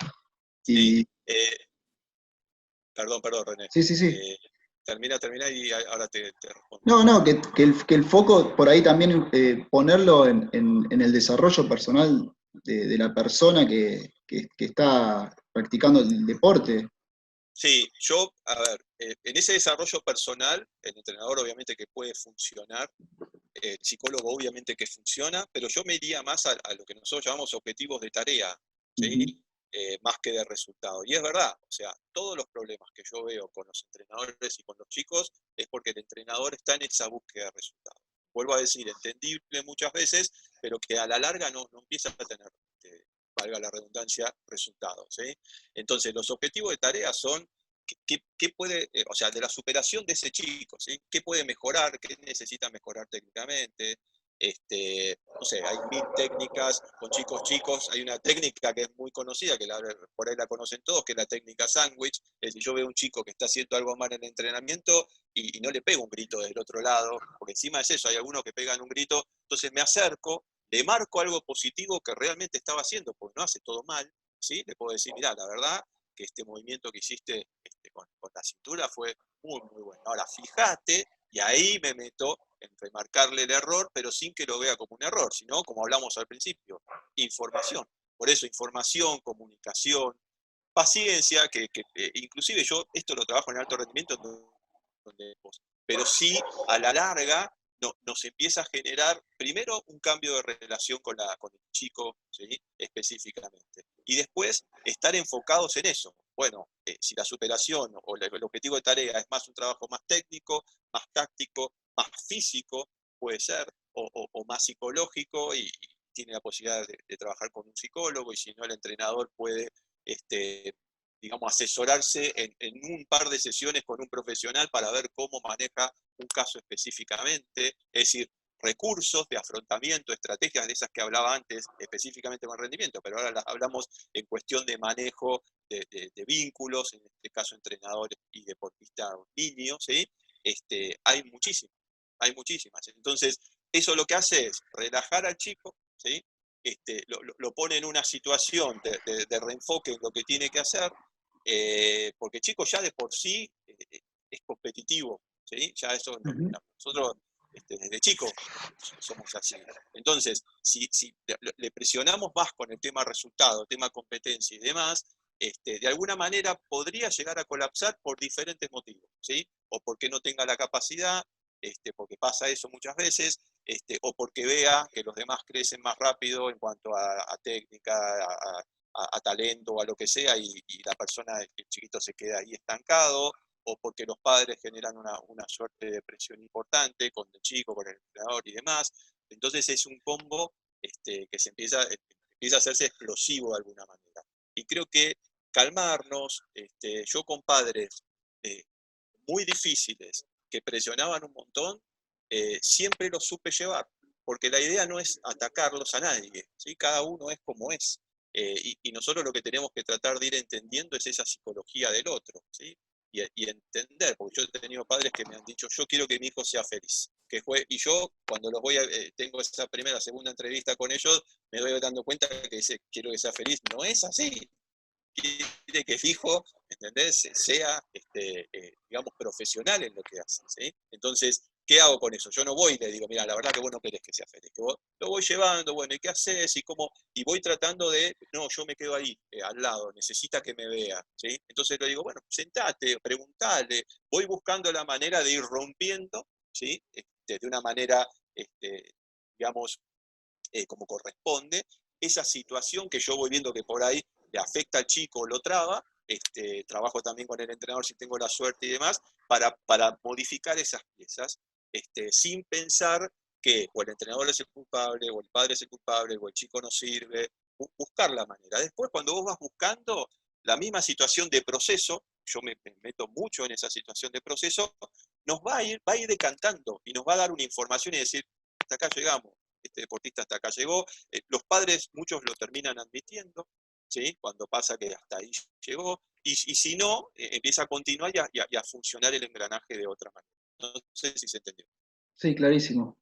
Sí, perdón, René. Sí. Termina y ahora te respondo. No, que el foco por ahí también ponerlo en el desarrollo personal de la persona que está practicando el deporte. Sí, yo, a ver, en ese desarrollo personal, el entrenador obviamente que puede funcionar, el psicólogo obviamente que funciona, pero yo me iría más a lo que nosotros llamamos objetivos de tarea, ¿sí? Ujú. Más que de resultado. Y es verdad, o sea, todos los problemas que yo veo con los entrenadores y con los chicos es porque el entrenador está en esa búsqueda de resultados. Vuelvo a decir, entendible muchas veces, pero que a la larga no empieza a tener, valga la redundancia, resultados, ¿sí? Entonces, los objetivos de tarea son qué puede, o sea, de la superación de ese chico, ¿sí? ¿Qué puede mejorar? ¿Qué necesita mejorar técnicamente? No sé, hay 1000 técnicas con chicos, hay una técnica que es muy conocida, que por ahí la conocen todos, que es la técnica sándwich. Es decir, yo veo un chico que está haciendo algo mal en el entrenamiento y no le pego un grito desde el otro lado, porque encima es eso, hay algunos que pegan un grito, entonces me acerco, le marco algo positivo que realmente estaba haciendo, porque no hace todo mal, ¿sí? Le puedo decir, mirá, la verdad que este movimiento que hiciste con la cintura fue muy, muy bueno. Ahora, fíjate, y ahí me meto en remarcarle el error, pero sin que lo vea como un error, sino, como hablamos al principio, información. Por eso, información, comunicación, paciencia, que inclusive yo esto lo trabajo en alto rendimiento, pero sí, a la larga, nos empieza a generar, primero, un cambio de relación con el chico, ¿sí? Específicamente. Y después, estar enfocados en eso. Bueno, si la superación o el objetivo de tarea es más un trabajo más técnico, más táctico, más físico, puede ser, o más psicológico, y tiene la posibilidad de trabajar con un psicólogo, y si no, el entrenador puede, digamos, asesorarse en un par de sesiones con un profesional para ver cómo maneja un caso específicamente, es decir, recursos de afrontamiento, estrategias de esas que hablaba antes, específicamente con rendimiento, pero ahora las hablamos en cuestión de manejo de vínculos, en este caso entrenadores y deportistas niños, ¿sí? Hay muchísimas. Entonces, eso lo que hace es relajar al chico, ¿sí? Lo pone en una situación de reenfoque en lo que tiene que hacer, porque el chico ya de por sí es competitivo, ¿sí? Ya eso nosotros desde chicos somos así. Entonces, si le presionamos más con el tema resultado, tema competencia y demás, de alguna manera podría llegar a colapsar por diferentes motivos, ¿sí? O porque no tenga la capacidad, porque pasa eso muchas veces, o porque vea que los demás crecen más rápido en cuanto a técnica, a talento, a lo que sea, y la persona, el chiquito se queda ahí estancado, o porque los padres generan una suerte de presión importante con el chico, con el entrenador y demás. Entonces es un combo que empieza a hacerse explosivo de alguna manera. Y creo que calmarnos, yo con padres muy difíciles, que presionaban un montón, siempre los supe llevar, porque la idea no es atacarlos a nadie, ¿sí? Cada uno es como es. Y nosotros lo que tenemos que tratar de ir entendiendo es esa psicología del otro, ¿sí? Y entender, porque yo he tenido padres que me han dicho, yo quiero que mi hijo sea feliz. Y yo, cuando los tengo esa primera, segunda entrevista con ellos, me doy dando cuenta que dice, quiero que sea feliz. No es así. Quiere que el hijo, ¿entendés?, sea, digamos, profesional en lo que hace, ¿sí? Entonces, ¿qué hago con eso? Yo no voy y le digo, mira, la verdad que vos no querés que sea feliz, que vos lo voy llevando, bueno, ¿y qué haces? Y voy tratando de, no, yo me quedo ahí, al lado, necesita que me vea, ¿sí? Entonces le digo, bueno, sentate, preguntale, voy buscando la manera de ir rompiendo, ¿sí? De una manera, digamos, como corresponde, esa situación que yo voy viendo que por ahí le afecta al chico o lo traba, trabajo también con el entrenador si tengo la suerte y demás, para modificar esas piezas, sin pensar que o el entrenador es el culpable, o el padre es el culpable, o el chico no sirve, buscar la manera. Después, cuando vos vas buscando la misma situación de proceso, yo me meto mucho en esa situación de proceso, nos va a ir decantando y nos va a dar una información y decir, hasta acá llegamos, este deportista hasta acá llegó. Los padres, muchos lo terminan admitiendo, ¿sí? Cuando pasa que hasta ahí llegó, y si no, empieza a continuar y a funcionar el engranaje de otra manera. No sé si se entendió. Sí, clarísimo.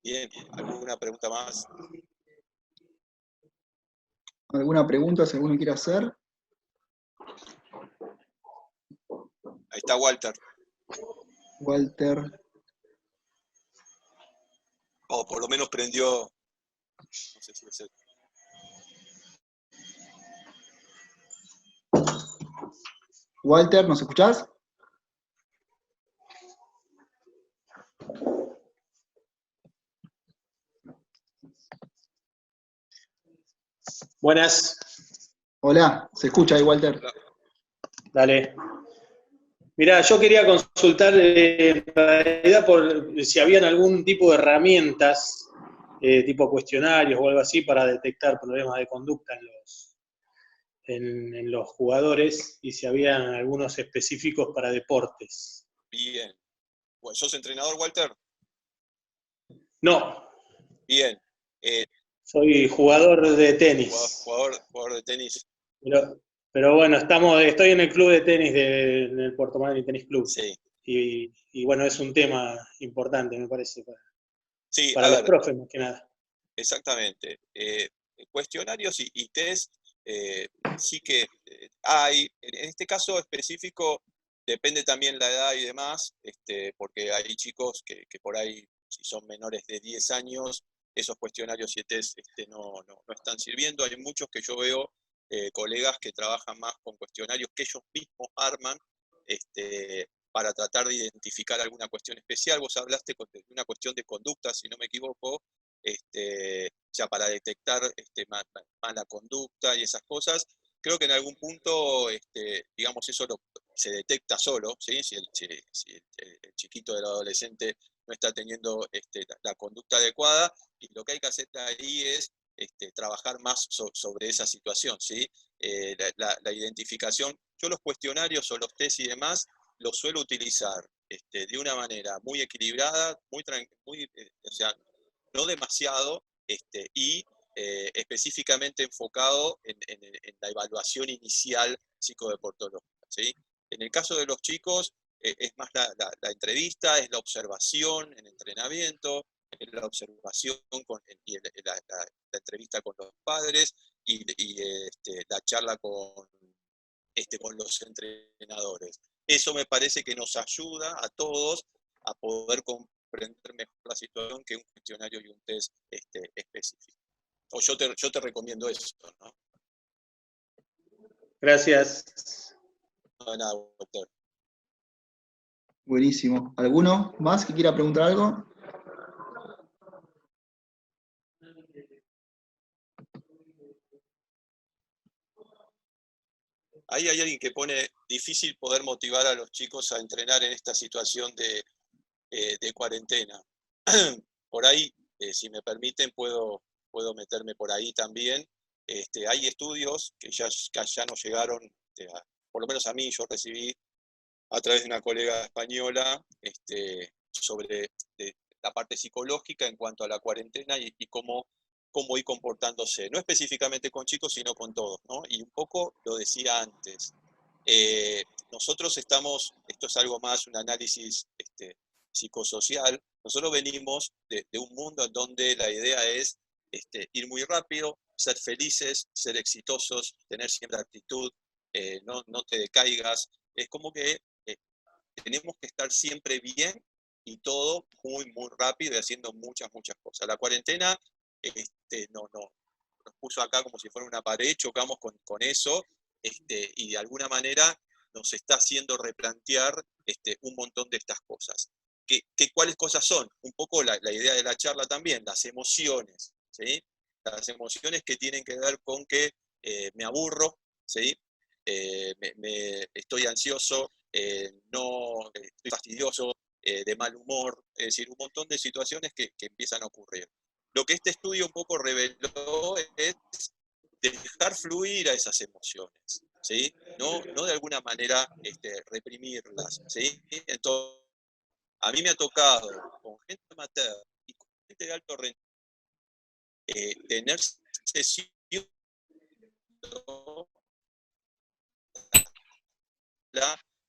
Bien, ¿alguna pregunta más? ¿Alguna pregunta si alguno quiere hacer? Ahí está Walter. Walter. O por lo menos prendió. No sé si es él. Walter, ¿nos escuchás? Buenas. Hola, se escucha ahí, Walter. Dale. Mirá, yo quería consultar en realidad por si habían algún tipo de herramientas, tipo cuestionarios o algo así, para detectar problemas de conducta en los jugadores, y si habían algunos específicos para deportes. Bien. Bueno, ¿sos entrenador, Walter? No, Bien. soy jugador de tenis. Jugador de tenis. Pero bueno, estoy en el club de tenis en el Puerto Madryn Tenis Club. Sí. Y bueno, es un tema importante, me parece, Sí, para los profes más que nada. Exactamente. Cuestionarios y test sí que hay. En este caso específico depende también la edad y demás, porque hay chicos que por ahí, si son menores de 10 años, esos cuestionarios y test no están sirviendo. Hay muchos que yo veo, colegas que trabajan más con cuestionarios que ellos mismos arman, para tratar de identificar alguna cuestión especial. Vos hablaste de una cuestión de conducta, si no me equivoco, ya para detectar mala conducta y esas cosas. Creo que en algún punto, digamos, eso se detecta solo, ¿sí? Si el chiquito del adolescente no está teniendo la conducta adecuada, y lo que hay que hacer ahí es trabajar más sobre esa situación, ¿sí? La identificación. Yo los cuestionarios o los test y demás los suelo utilizar de una manera muy equilibrada, o sea, no demasiado, y específicamente enfocado en la evaluación inicial psicodeportológica, ¿sí? En el caso de los chicos, es más la entrevista, es la observación en entrenamiento, es la observación y la entrevista con los padres y la charla con los entrenadores. Eso me parece que nos ayuda a todos a poder comprender mejor la situación que un cuestionario y un test específico. O yo te recomiendo eso, ¿no? Gracias. No, nada, doctor. Buenísimo. ¿Alguno más que quiera preguntar algo? Ahí hay alguien que pone difícil poder motivar a los chicos a entrenar en esta situación de cuarentena. Por ahí, si me permiten, puedo meterme por ahí también. Hay estudios que ya nos llegaron, por lo menos a mí, yo recibí a través de una colega española, sobre la parte psicológica en cuanto a la cuarentena y cómo ir comportándose, no específicamente con chicos, sino con todos, ¿no? Y un poco lo decía antes. Nosotros esto es algo más, un análisis psicosocial. Nosotros venimos de un mundo en donde la idea es ir muy rápido, ser felices, ser exitosos, tener siempre actitud, no te decaigas. Es como que tenemos que estar siempre bien y todo muy, muy rápido y haciendo muchas cosas. La cuarentena nos puso acá como si fuera una pared, chocamos con eso, y de alguna manera nos está haciendo replantear un montón de estas cosas. ¿Cuáles cosas son? Un poco la idea de la charla también, las emociones, ¿sí? Las emociones que tienen que ver con que me aburro, ¿sí? Estoy ansioso, estoy fastidioso, de mal humor, es decir, un montón de situaciones que empiezan a ocurrir. Lo que este estudio un poco reveló es dejar fluir a esas emociones, ¿sí? No de alguna manera reprimirlas, ¿sí? Entonces, a mí me ha tocado con gente amateur y con gente de alto rendimiento tener sesiones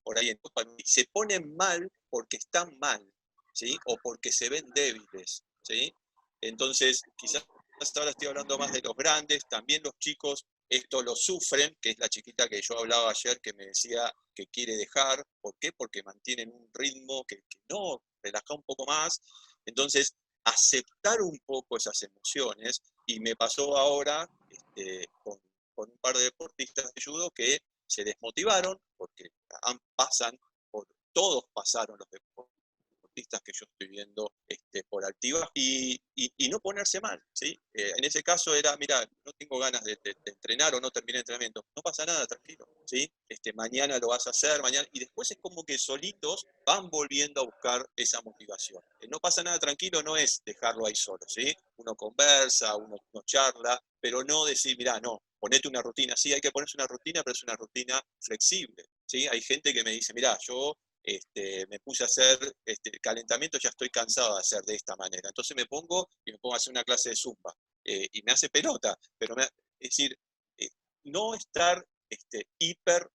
por ahí se ponen mal porque están mal, ¿sí? O porque se ven débiles, ¿sí? Entonces, quizás ahora estoy hablando más de los grandes, también los chicos esto lo sufren, que es la chiquita que yo hablaba ayer, que me decía que quiere dejar. ¿Por qué? Porque mantienen un ritmo que no, relaja un poco más. Entonces, aceptar un poco esas emociones, y me pasó ahora con un par de deportistas de judo que se desmotivaron, porque todos pasaron los deportistas que yo estoy viendo por Activa, y no ponerse mal, ¿sí? En ese caso era, mira, no tengo ganas de entrenar o no terminé el entrenamiento, no pasa nada, tranquilo, ¿sí? Mañana lo vas a hacer, mañana, y después es como que solitos van volviendo a buscar esa motivación. No pasa nada, tranquilo, no es dejarlo ahí solo, ¿sí? Uno conversa, uno charla, pero no decir, mira, no, ponete una rutina. Sí, hay que ponerse una rutina, pero es una rutina flexible, ¿sí? Hay gente que me dice, mira, yo me puse a hacer calentamiento, ya estoy cansado de hacer de esta manera. Entonces me pongo a hacer una clase de zumba. Y me hace pelota, pero es decir, no estar hiper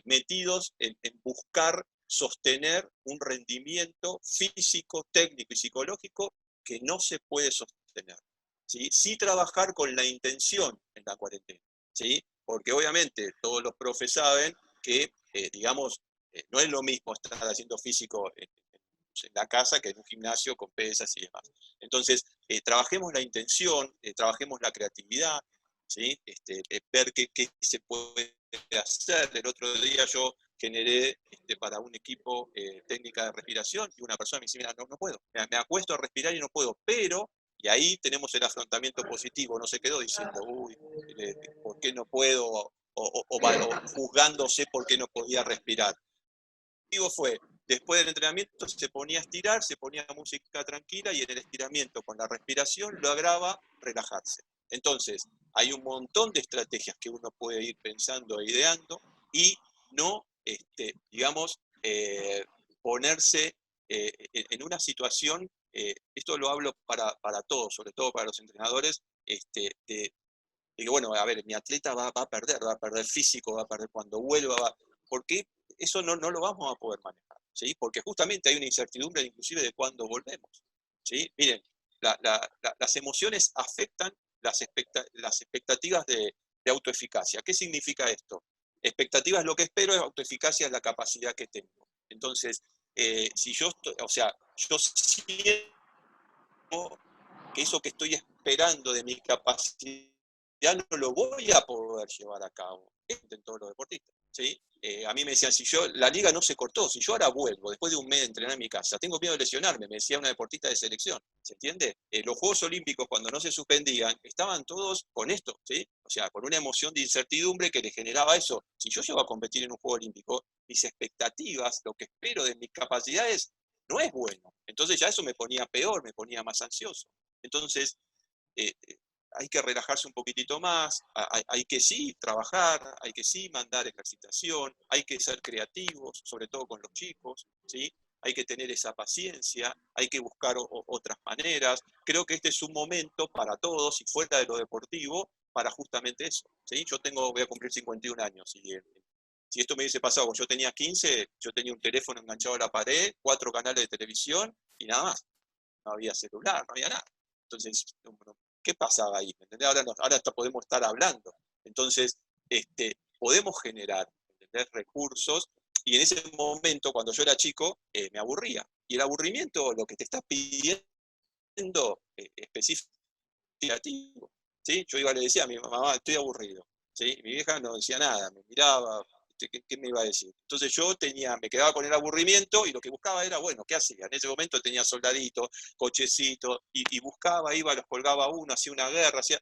metidos en buscar sostener un rendimiento físico, técnico y psicológico que no se puede sostener. ¿Sí? Sí trabajar con la intención en la cuarentena, ¿sí? Porque obviamente todos los profes saben que, digamos, no es lo mismo estar haciendo físico en la casa que en un gimnasio con pesas y demás. Entonces, trabajemos la intención, trabajemos la creatividad, ¿sí? Ver qué se puede hacer. El otro día yo generé para un equipo técnica de respiración, y una persona me dice, mira, no puedo, me acuesto a respirar y no puedo, pero, y ahí tenemos el afrontamiento positivo, no se quedó diciendo, uy, ¿por qué no puedo? O juzgándose por qué no podía respirar. El motivo fue, después del entrenamiento se ponía a estirar, se ponía música tranquila, y en el estiramiento con la respiración lograba relajarse. Entonces, hay un montón de estrategias que uno puede ir pensando e ideando, y no, digamos, ponerse en una situación, esto lo hablo para todos, sobre todo para los entrenadores, de que, bueno, a ver, mi atleta va a perder físico, va a perder cuando vuelva, porque eso no lo vamos a poder manejar, ¿sí? Porque justamente hay una incertidumbre inclusive de cuándo volvemos, ¿sí? Miren, las emociones afectan las expectativas de autoeficacia. ¿Qué significa esto? Expectativa es lo que espero, autoeficacia es la capacidad que tengo. Entonces, si yo siento que eso que estoy esperando de mi capacidad no lo voy a poder llevar a cabo. En todos los deportistas, ¿sí? A mí me decían, la liga no se cortó, si yo ahora vuelvo, después de un mes de entrenar en mi casa, tengo miedo de lesionarme, me decía una deportista de selección, ¿se entiende? Los Juegos Olímpicos, cuando no se suspendían, estaban todos con esto, ¿sí? O sea, con una emoción de incertidumbre que les generaba eso. Si yo llego a competir en un Juego Olímpico, mis expectativas, lo que espero de mis capacidades, no es bueno. Entonces ya eso me ponía peor, me ponía más ansioso. Entonces, hay que relajarse un poquitito más, hay que sí trabajar, hay que sí mandar ejercitación, hay que ser creativos, sobre todo con los chicos, ¿sí? Hay que tener esa paciencia, hay que buscar otras maneras. Creo que este es un momento para todos, y fuera de lo deportivo, para justamente eso, ¿sí? Voy a cumplir 51 años, y si esto me hubiese pasado cuando yo tenía 15, yo tenía un teléfono enganchado a la pared, 4 canales de televisión y nada más. No había celular, no había nada. Entonces, ¿qué pasaba ahí? Ahora hasta podemos estar hablando. Entonces, podemos generar, ¿entendés?, recursos, y en ese momento, cuando yo era chico, me aburría. Y el aburrimiento, lo que te está pidiendo específico, ¿sí? Yo le decía a mi mamá, estoy aburrido, ¿sí? Mi vieja no decía nada, me miraba, ¿qué me iba a decir? Entonces yo me quedaba con el aburrimiento, y lo que buscaba era, bueno, ¿qué hacía? En ese momento tenía soldaditos, cochecitos, y buscaba, iba, los colgaba uno, hacía una guerra, es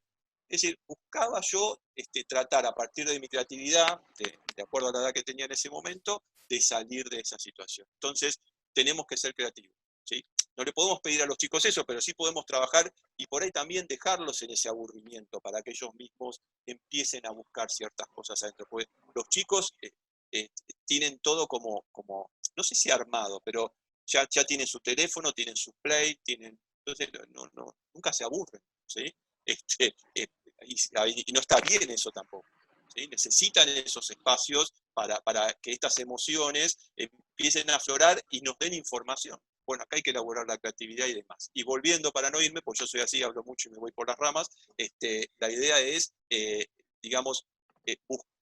decir, buscaba yo tratar a partir de mi creatividad, de acuerdo a la edad que tenía en ese momento, de salir de esa situación. Entonces, tenemos que ser creativos, ¿sí? No le podemos pedir a los chicos eso, pero sí podemos trabajar, y por ahí también dejarlos en ese aburrimiento para que ellos mismos empiecen a buscar ciertas cosas adentro. Porque los chicos tienen todo como, no sé si armado, pero ya tienen su teléfono, tienen su play, entonces nunca se aburren, ¿sí? Y no está bien eso tampoco, ¿sí? Necesitan esos espacios para que estas emociones empiecen a aflorar y nos den información. Bueno, acá hay que elaborar la creatividad y demás. Y volviendo, para no irme, pues yo soy así, hablo mucho y me voy por las ramas, la idea es digamos,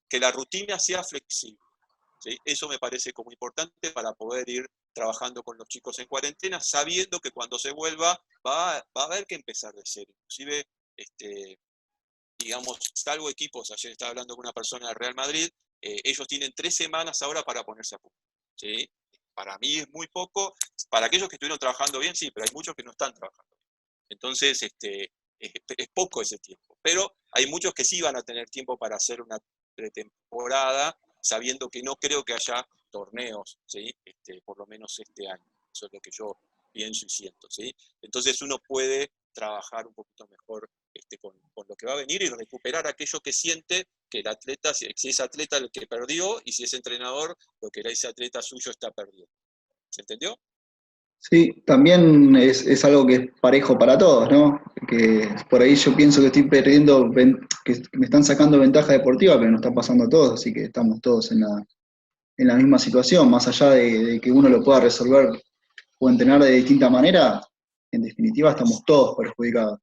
que la rutina sea flexible. ¿Sí? Eso me parece como importante para poder ir trabajando con los chicos en cuarentena, sabiendo que cuando se vuelva va a haber que empezar de cero. Inclusive, digamos, salvo equipos, ayer estaba hablando con una persona del Real Madrid, ellos tienen 3 semanas ahora para ponerse a punto. ¿Sí? Para mí es muy poco, para aquellos que estuvieron trabajando bien, sí, pero hay muchos que no están trabajando bien. Entonces, es poco ese tiempo. Pero hay muchos que sí van a tener tiempo para hacer una pretemporada, sabiendo que no creo que haya torneos, ¿sí? Por lo menos este año. Eso es lo que yo pienso y siento, ¿sí? Entonces uno puede trabajar un poquito mejor con lo que va a venir y recuperar aquello que siente que el atleta, si es atleta el que perdió, y si es entrenador, lo que ese atleta suyo está perdiendo. ¿Se entendió? Sí, también es algo que es parejo para todos, ¿no? Que por ahí yo pienso que estoy perdiendo, que me están sacando ventaja deportiva, pero no está pasando a todos, así que estamos todos en la misma situación, más allá de que uno lo pueda resolver o entrenar de distinta manera, en definitiva estamos todos perjudicados.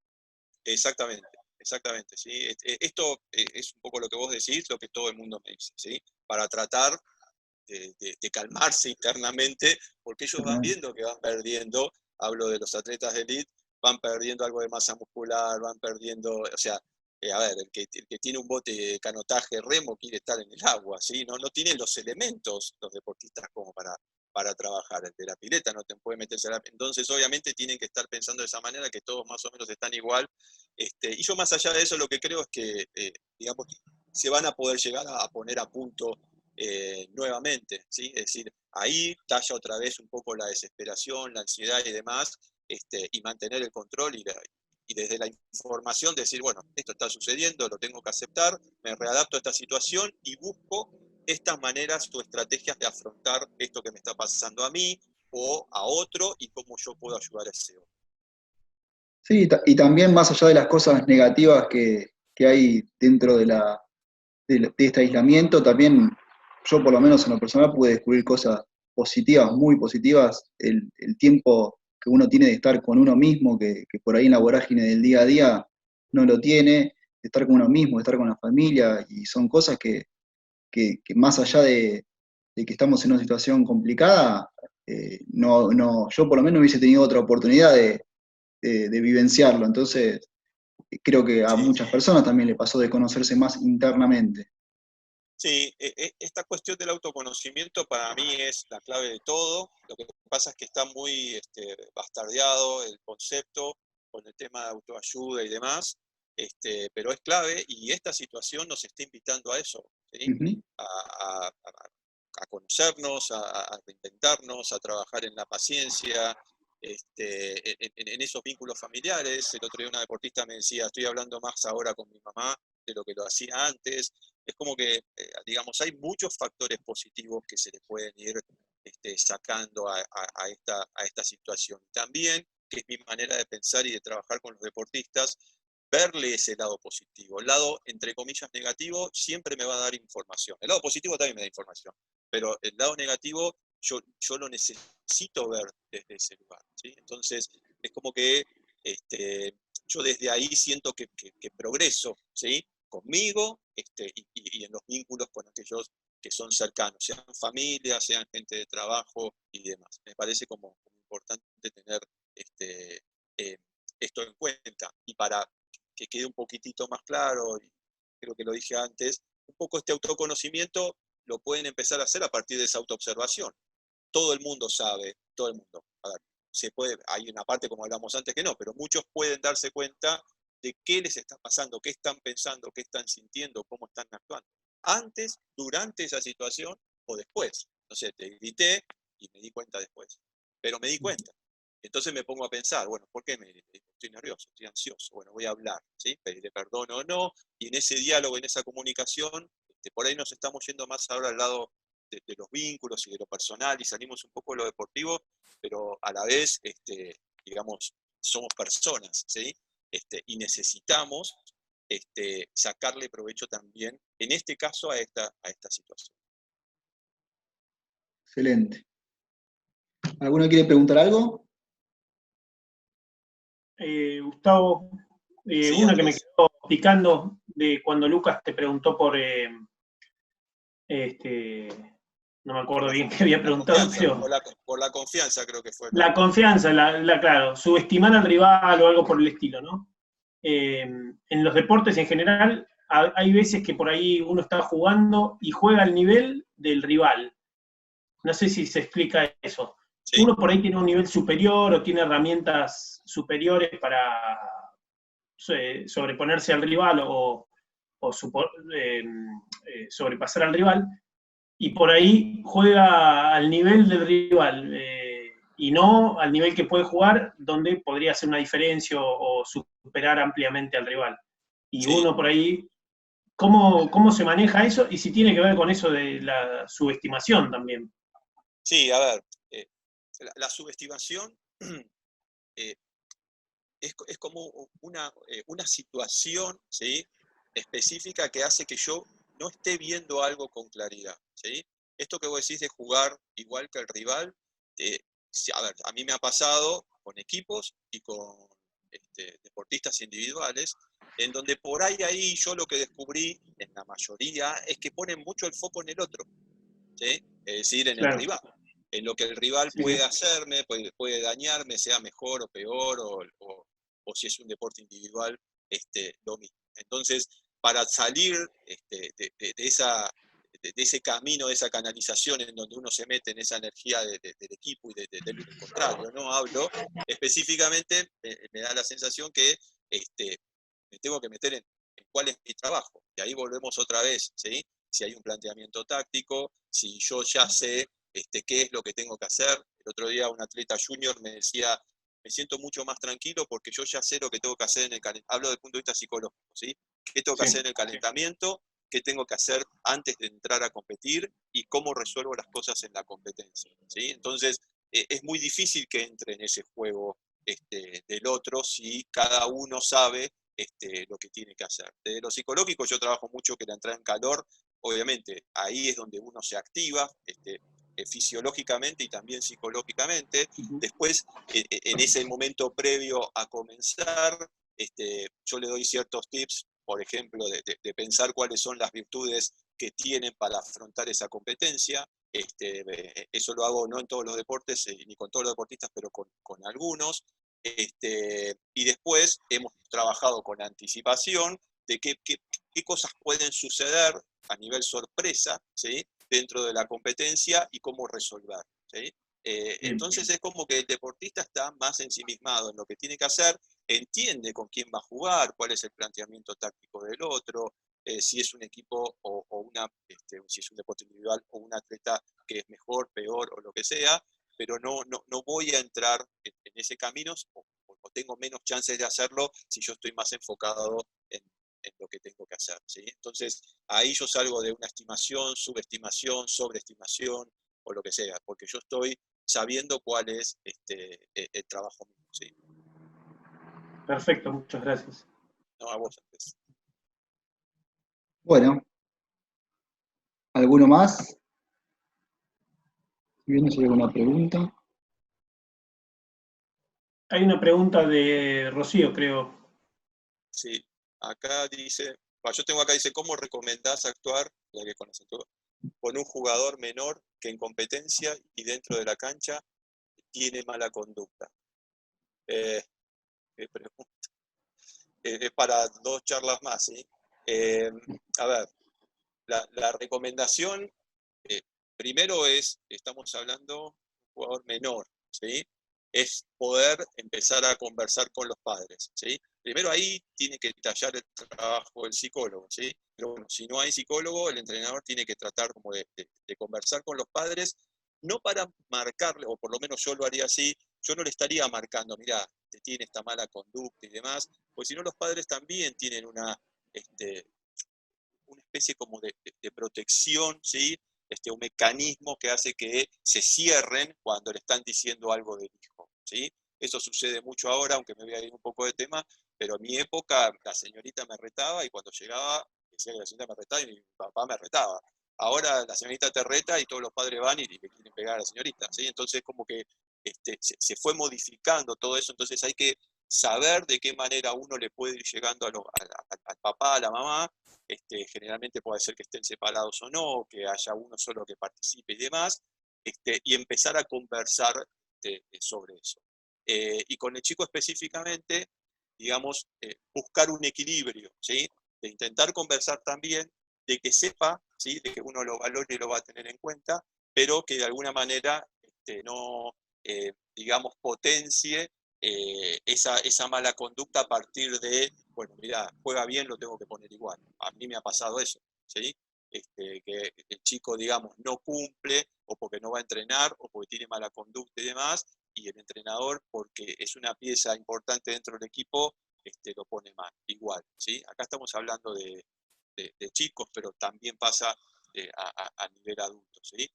Exactamente, exactamente, ¿sí? Esto es un poco lo que vos decís, lo que todo el mundo me dice, ¿sí? Para tratar de calmarse internamente, porque ellos van viendo que van perdiendo, hablo de los atletas de élite, van perdiendo algo de masa muscular, van perdiendo, o sea, a ver, el que tiene un bote de canotaje remo quiere estar en el agua, ¿sí? No tienen los elementos los deportistas como para trabajar. El de la pileta no te puede meterse a la... Entonces, obviamente, tienen que estar pensando de esa manera, que todos más o menos están igual. Y yo, más allá de eso, lo que creo es que, digamos, se van a poder llegar a poner a punto nuevamente, ¿sí? Es decir, ahí talla otra vez un poco la desesperación, la ansiedad y demás, y mantener el control y desde la información decir, bueno, esto está sucediendo, lo tengo que aceptar, me readapto a esta situación y busco estas maneras o estrategias de afrontar esto que me está pasando a mí o a otro y cómo yo puedo ayudar a ese otro. Sí, y también más allá de las cosas negativas que hay dentro de este aislamiento, también yo por lo menos en lo personal pude descubrir cosas positivas, muy positivas, el tiempo que uno tiene de estar con uno mismo, que por ahí en la vorágine del día a día no lo tiene, de estar con uno mismo, de estar con la familia, y son cosas que más allá de que estamos en una situación complicada, yo por lo menos no hubiese tenido otra oportunidad de vivenciarlo. Entonces, creo que a Sí. muchas personas también le pasó de conocerse más internamente. Sí, esta cuestión del autoconocimiento para mí es la clave de todo. Lo que pasa es que está muy bastardeado el concepto con el tema de autoayuda y demás, pero es clave y esta situación nos está invitando a eso, ¿sí? Ujú. A conocernos, a reinventarnos, a trabajar en la paciencia, en esos vínculos familiares. El otro día una deportista me decía, estoy hablando más ahora con mi mamá de lo que lo hacía antes. Es como que, digamos, hay muchos factores positivos que se le pueden ir sacando a esta situación. También, que es mi manera de pensar y de trabajar con los deportistas, verle ese lado positivo. El lado, entre comillas, negativo siempre me va a dar información. El lado positivo también me da información, pero el lado negativo yo lo necesito ver desde ese lugar, ¿sí? Entonces, es como que yo desde ahí siento que progreso, ¿sí? Conmigo y en los vínculos con aquellos que son cercanos, sean familia, sean gente de trabajo y demás. Me parece como importante tener esto en cuenta. Y para que quede un poquitito más claro, y creo que lo dije antes, un poco este autoconocimiento lo pueden empezar a hacer a partir de esa autoobservación. Todo el mundo sabe, todo el mundo. A ver, hay una parte como hablamos antes que no, pero muchos pueden darse cuenta de qué les está pasando, qué están pensando, qué están sintiendo, cómo están actuando. Antes, durante esa situación o después. No sé, te grité y me di cuenta después. Pero me di cuenta. Entonces me pongo a pensar, bueno, ¿por qué estoy nervioso, estoy ansioso? Bueno, voy a hablar, ¿sí? Pedirle perdón o no. Y en ese diálogo, en esa comunicación, por ahí nos estamos yendo más ahora al lado de los vínculos y de lo personal y salimos un poco de lo deportivo, pero a la vez, digamos, somos personas, ¿sí? Y necesitamos sacarle provecho también, en este caso, a esta situación. Excelente. ¿Alguno quiere preguntar algo? Gustavo, Sí, una que me Andrés. quedó picando de cuando Lucas te preguntó por, no me acuerdo bien qué había preguntado, pero... Por la confianza creo que fue. La confianza, claro, subestimar al rival o algo por el estilo, ¿no? En los deportes en general, hay veces que por ahí uno está jugando y juega al nivel del rival. No sé si se explica eso. Sí. Uno por ahí tiene un nivel superior o tiene herramientas superiores para sobreponerse al rival o sobrepasar al rival, y por ahí juega al nivel del rival y no al nivel que puede jugar, donde podría hacer una diferencia o superar ampliamente al rival. Y Sí. uno por ahí, ¿cómo se maneja eso? Y si tiene que ver con eso de la subestimación también. Sí, a ver, la subestimación es como una situación, ¿sí?, específica que hace que yo no esté viendo algo con claridad, ¿sí? Esto que vos decís de jugar igual que el rival, a ver, a mí me ha pasado con equipos y con deportistas individuales, en donde por ahí yo lo que descubrí en la mayoría es que ponen mucho el foco en el otro, ¿sí? Es decir, en el rival, en lo que el rival puede hacerme, puede dañarme, sea mejor o peor, o si es un deporte individual, lo mismo. Entonces, para salir de ese camino, de esa canalización en donde uno se mete en esa energía del equipo y del contrario, ¿no? Hablo específicamente, me da la sensación que me tengo que meter en cuál es mi trabajo. Y ahí volvemos otra vez, ¿sí? Si hay un planteamiento táctico, si yo ya sé qué es lo que tengo que hacer. El otro día un atleta junior me decía, me siento mucho más tranquilo porque yo ya sé lo que tengo que hacer en el calentamiento. Hablo desde el punto de vista psicológico, ¿sí? ¿Qué tengo que hacer en el calentamiento? ¿Qué tengo que hacer antes de entrar a competir? Y cómo resuelvo las cosas en la competencia, ¿sí? Entonces, es muy difícil que entre en ese juego del otro si cada uno sabe lo que tiene que hacer. Desde lo psicológico yo trabajo mucho que la entrada en calor, obviamente ahí es donde uno se activa fisiológicamente y también psicológicamente. Después, en ese momento previo a comenzar, yo le doy ciertos tips, por ejemplo, de pensar cuáles son las virtudes que tienen para afrontar esa competencia. Eso lo hago no en todos los deportes, ni con todos los deportistas, pero con algunos. Y después hemos trabajado con anticipación de qué cosas pueden suceder a nivel sorpresa, ¿sí?, dentro de la competencia y cómo resolver, ¿sí? Entonces es como que el deportista está más ensimismado en lo que tiene que hacer, entiende con quién va a jugar, cuál es el planteamiento táctico del otro, si es un equipo si es un deporte individual o un atleta que es mejor, peor o lo que sea, pero no voy a entrar en ese camino o tengo menos chances de hacerlo si yo estoy más enfocado en lo que tengo que hacer, ¿sí? Entonces, ahí yo salgo de una estimación, subestimación, sobreestimación o lo que sea, porque yo estoy sabiendo cuál es el trabajo mío, ¿sí? Perfecto, muchas gracias. No, a vos antes. Bueno, ¿alguno más? ¿Viene si hay alguna pregunta? Hay una pregunta de Rocío, creo. Sí, acá dice, yo tengo acá, dice, ¿cómo recomendás actuar, la que conoces tú, con un jugador menor que en competencia y dentro de la cancha tiene mala conducta? Qué pregunta. Es para 2 charlas más, ¿sí? A ver, la recomendación, primero estamos hablando de un jugador menor, ¿sí? Es poder empezar a conversar con los padres, ¿sí? Primero ahí tiene que tallar el trabajo del psicólogo, ¿sí? Pero bueno, si no hay psicólogo, el entrenador tiene que tratar como de conversar con los padres, no para marcarle, o por lo menos yo lo haría así, yo no le estaría marcando, mirá, te tiene esta mala conducta y demás, porque si no los padres también tienen una especie como de protección, ¿sí? Un mecanismo que hace que se cierren cuando le están diciendo algo del hijo, ¿sí? Eso sucede mucho ahora, aunque me voy a ir un poco de tema, pero en mi época la señorita me retaba y cuando llegaba decía que la señorita me retaba y mi papá me retaba. Ahora la señorita te reta y todos los padres van y le quieren pegar a la señorita, ¿sí? Entonces como que se fue modificando todo eso, entonces hay que saber de qué manera uno le puede ir llegando al papá, a la mamá. Generalmente puede ser que estén separados o no, que haya uno solo que participe y demás, y empezar a conversar sobre eso. Y con el chico específicamente, digamos, buscar un equilibrio, ¿sí? De intentar conversar también, de que sepa, ¿sí? De que uno lo valore y lo va a tener en cuenta, pero que de alguna manera no, digamos, potencie esa mala conducta a partir de, bueno, mira, juega bien, lo tengo que poner igual. A mí me ha pasado eso, ¿sí? Que el chico, digamos, no cumple, o porque no va a entrenar, o porque tiene mala conducta y demás, y el entrenador, porque es una pieza importante dentro del equipo, lo pone mal, igual, ¿sí? Acá estamos hablando de chicos, pero también pasa a nivel adulto, ¿sí?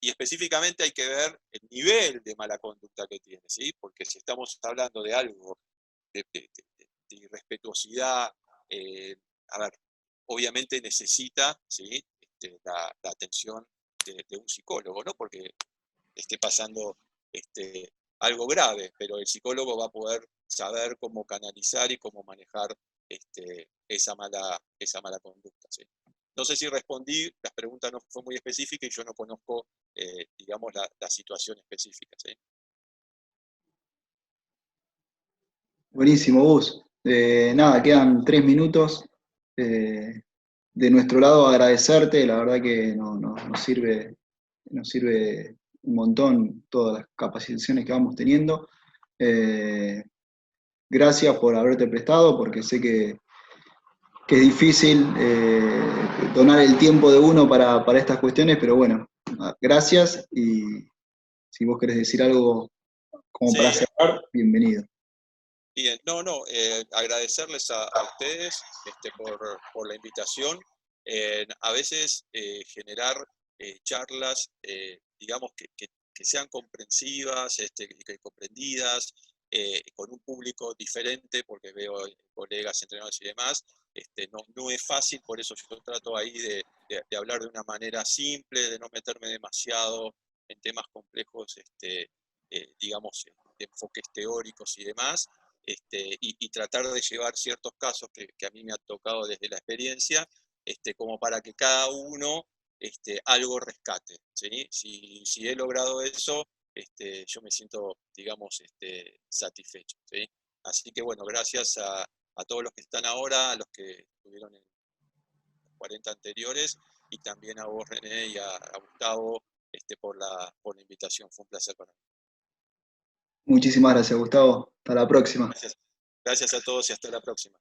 Y específicamente hay que ver el nivel de mala conducta que tiene, ¿sí? Porque si estamos hablando de algo de irrespetuosidad, a ver, obviamente necesita, ¿sí? La atención de un psicólogo, ¿no? Porque esté pasando algo grave, pero el psicólogo va a poder saber cómo canalizar y cómo manejar esa mala conducta, ¿sí? No sé si respondí, las preguntas no fue muy específica y yo no conozco, digamos, la situación específica, ¿sí? Buenísimo, Gus. Nada, quedan 3 minutos. De nuestro lado agradecerte, la verdad que nos sirve un montón todas las capacitaciones que vamos teniendo. Gracias por haberte prestado, porque sé que es difícil donar el tiempo de uno para estas cuestiones, pero bueno, gracias, y si vos querés decir algo como para Sí. cerrar, bienvenido. Bien, agradecerles a ustedes por la invitación. A veces generar charlas, digamos, que sean comprensivas, que comprendidas, con un público diferente, porque veo colegas, entrenadores y demás, no es fácil, por eso yo trato ahí de hablar de una manera simple, de no meterme demasiado en temas complejos, digamos, de enfoques teóricos y demás. Y tratar de llevar ciertos casos que a mí me ha tocado desde la experiencia, como para que cada uno algo rescate, ¿sí? Si he logrado eso, yo me siento, digamos, satisfecho, ¿sí? Así que bueno, gracias a todos los que están ahora, a los que estuvieron en los 40 anteriores, y también a vos, René, y a Gustavo, por la invitación. Fue un placer para mí. Muchísimas gracias, Gustavo. Hasta la próxima. Gracias a todos y hasta la próxima.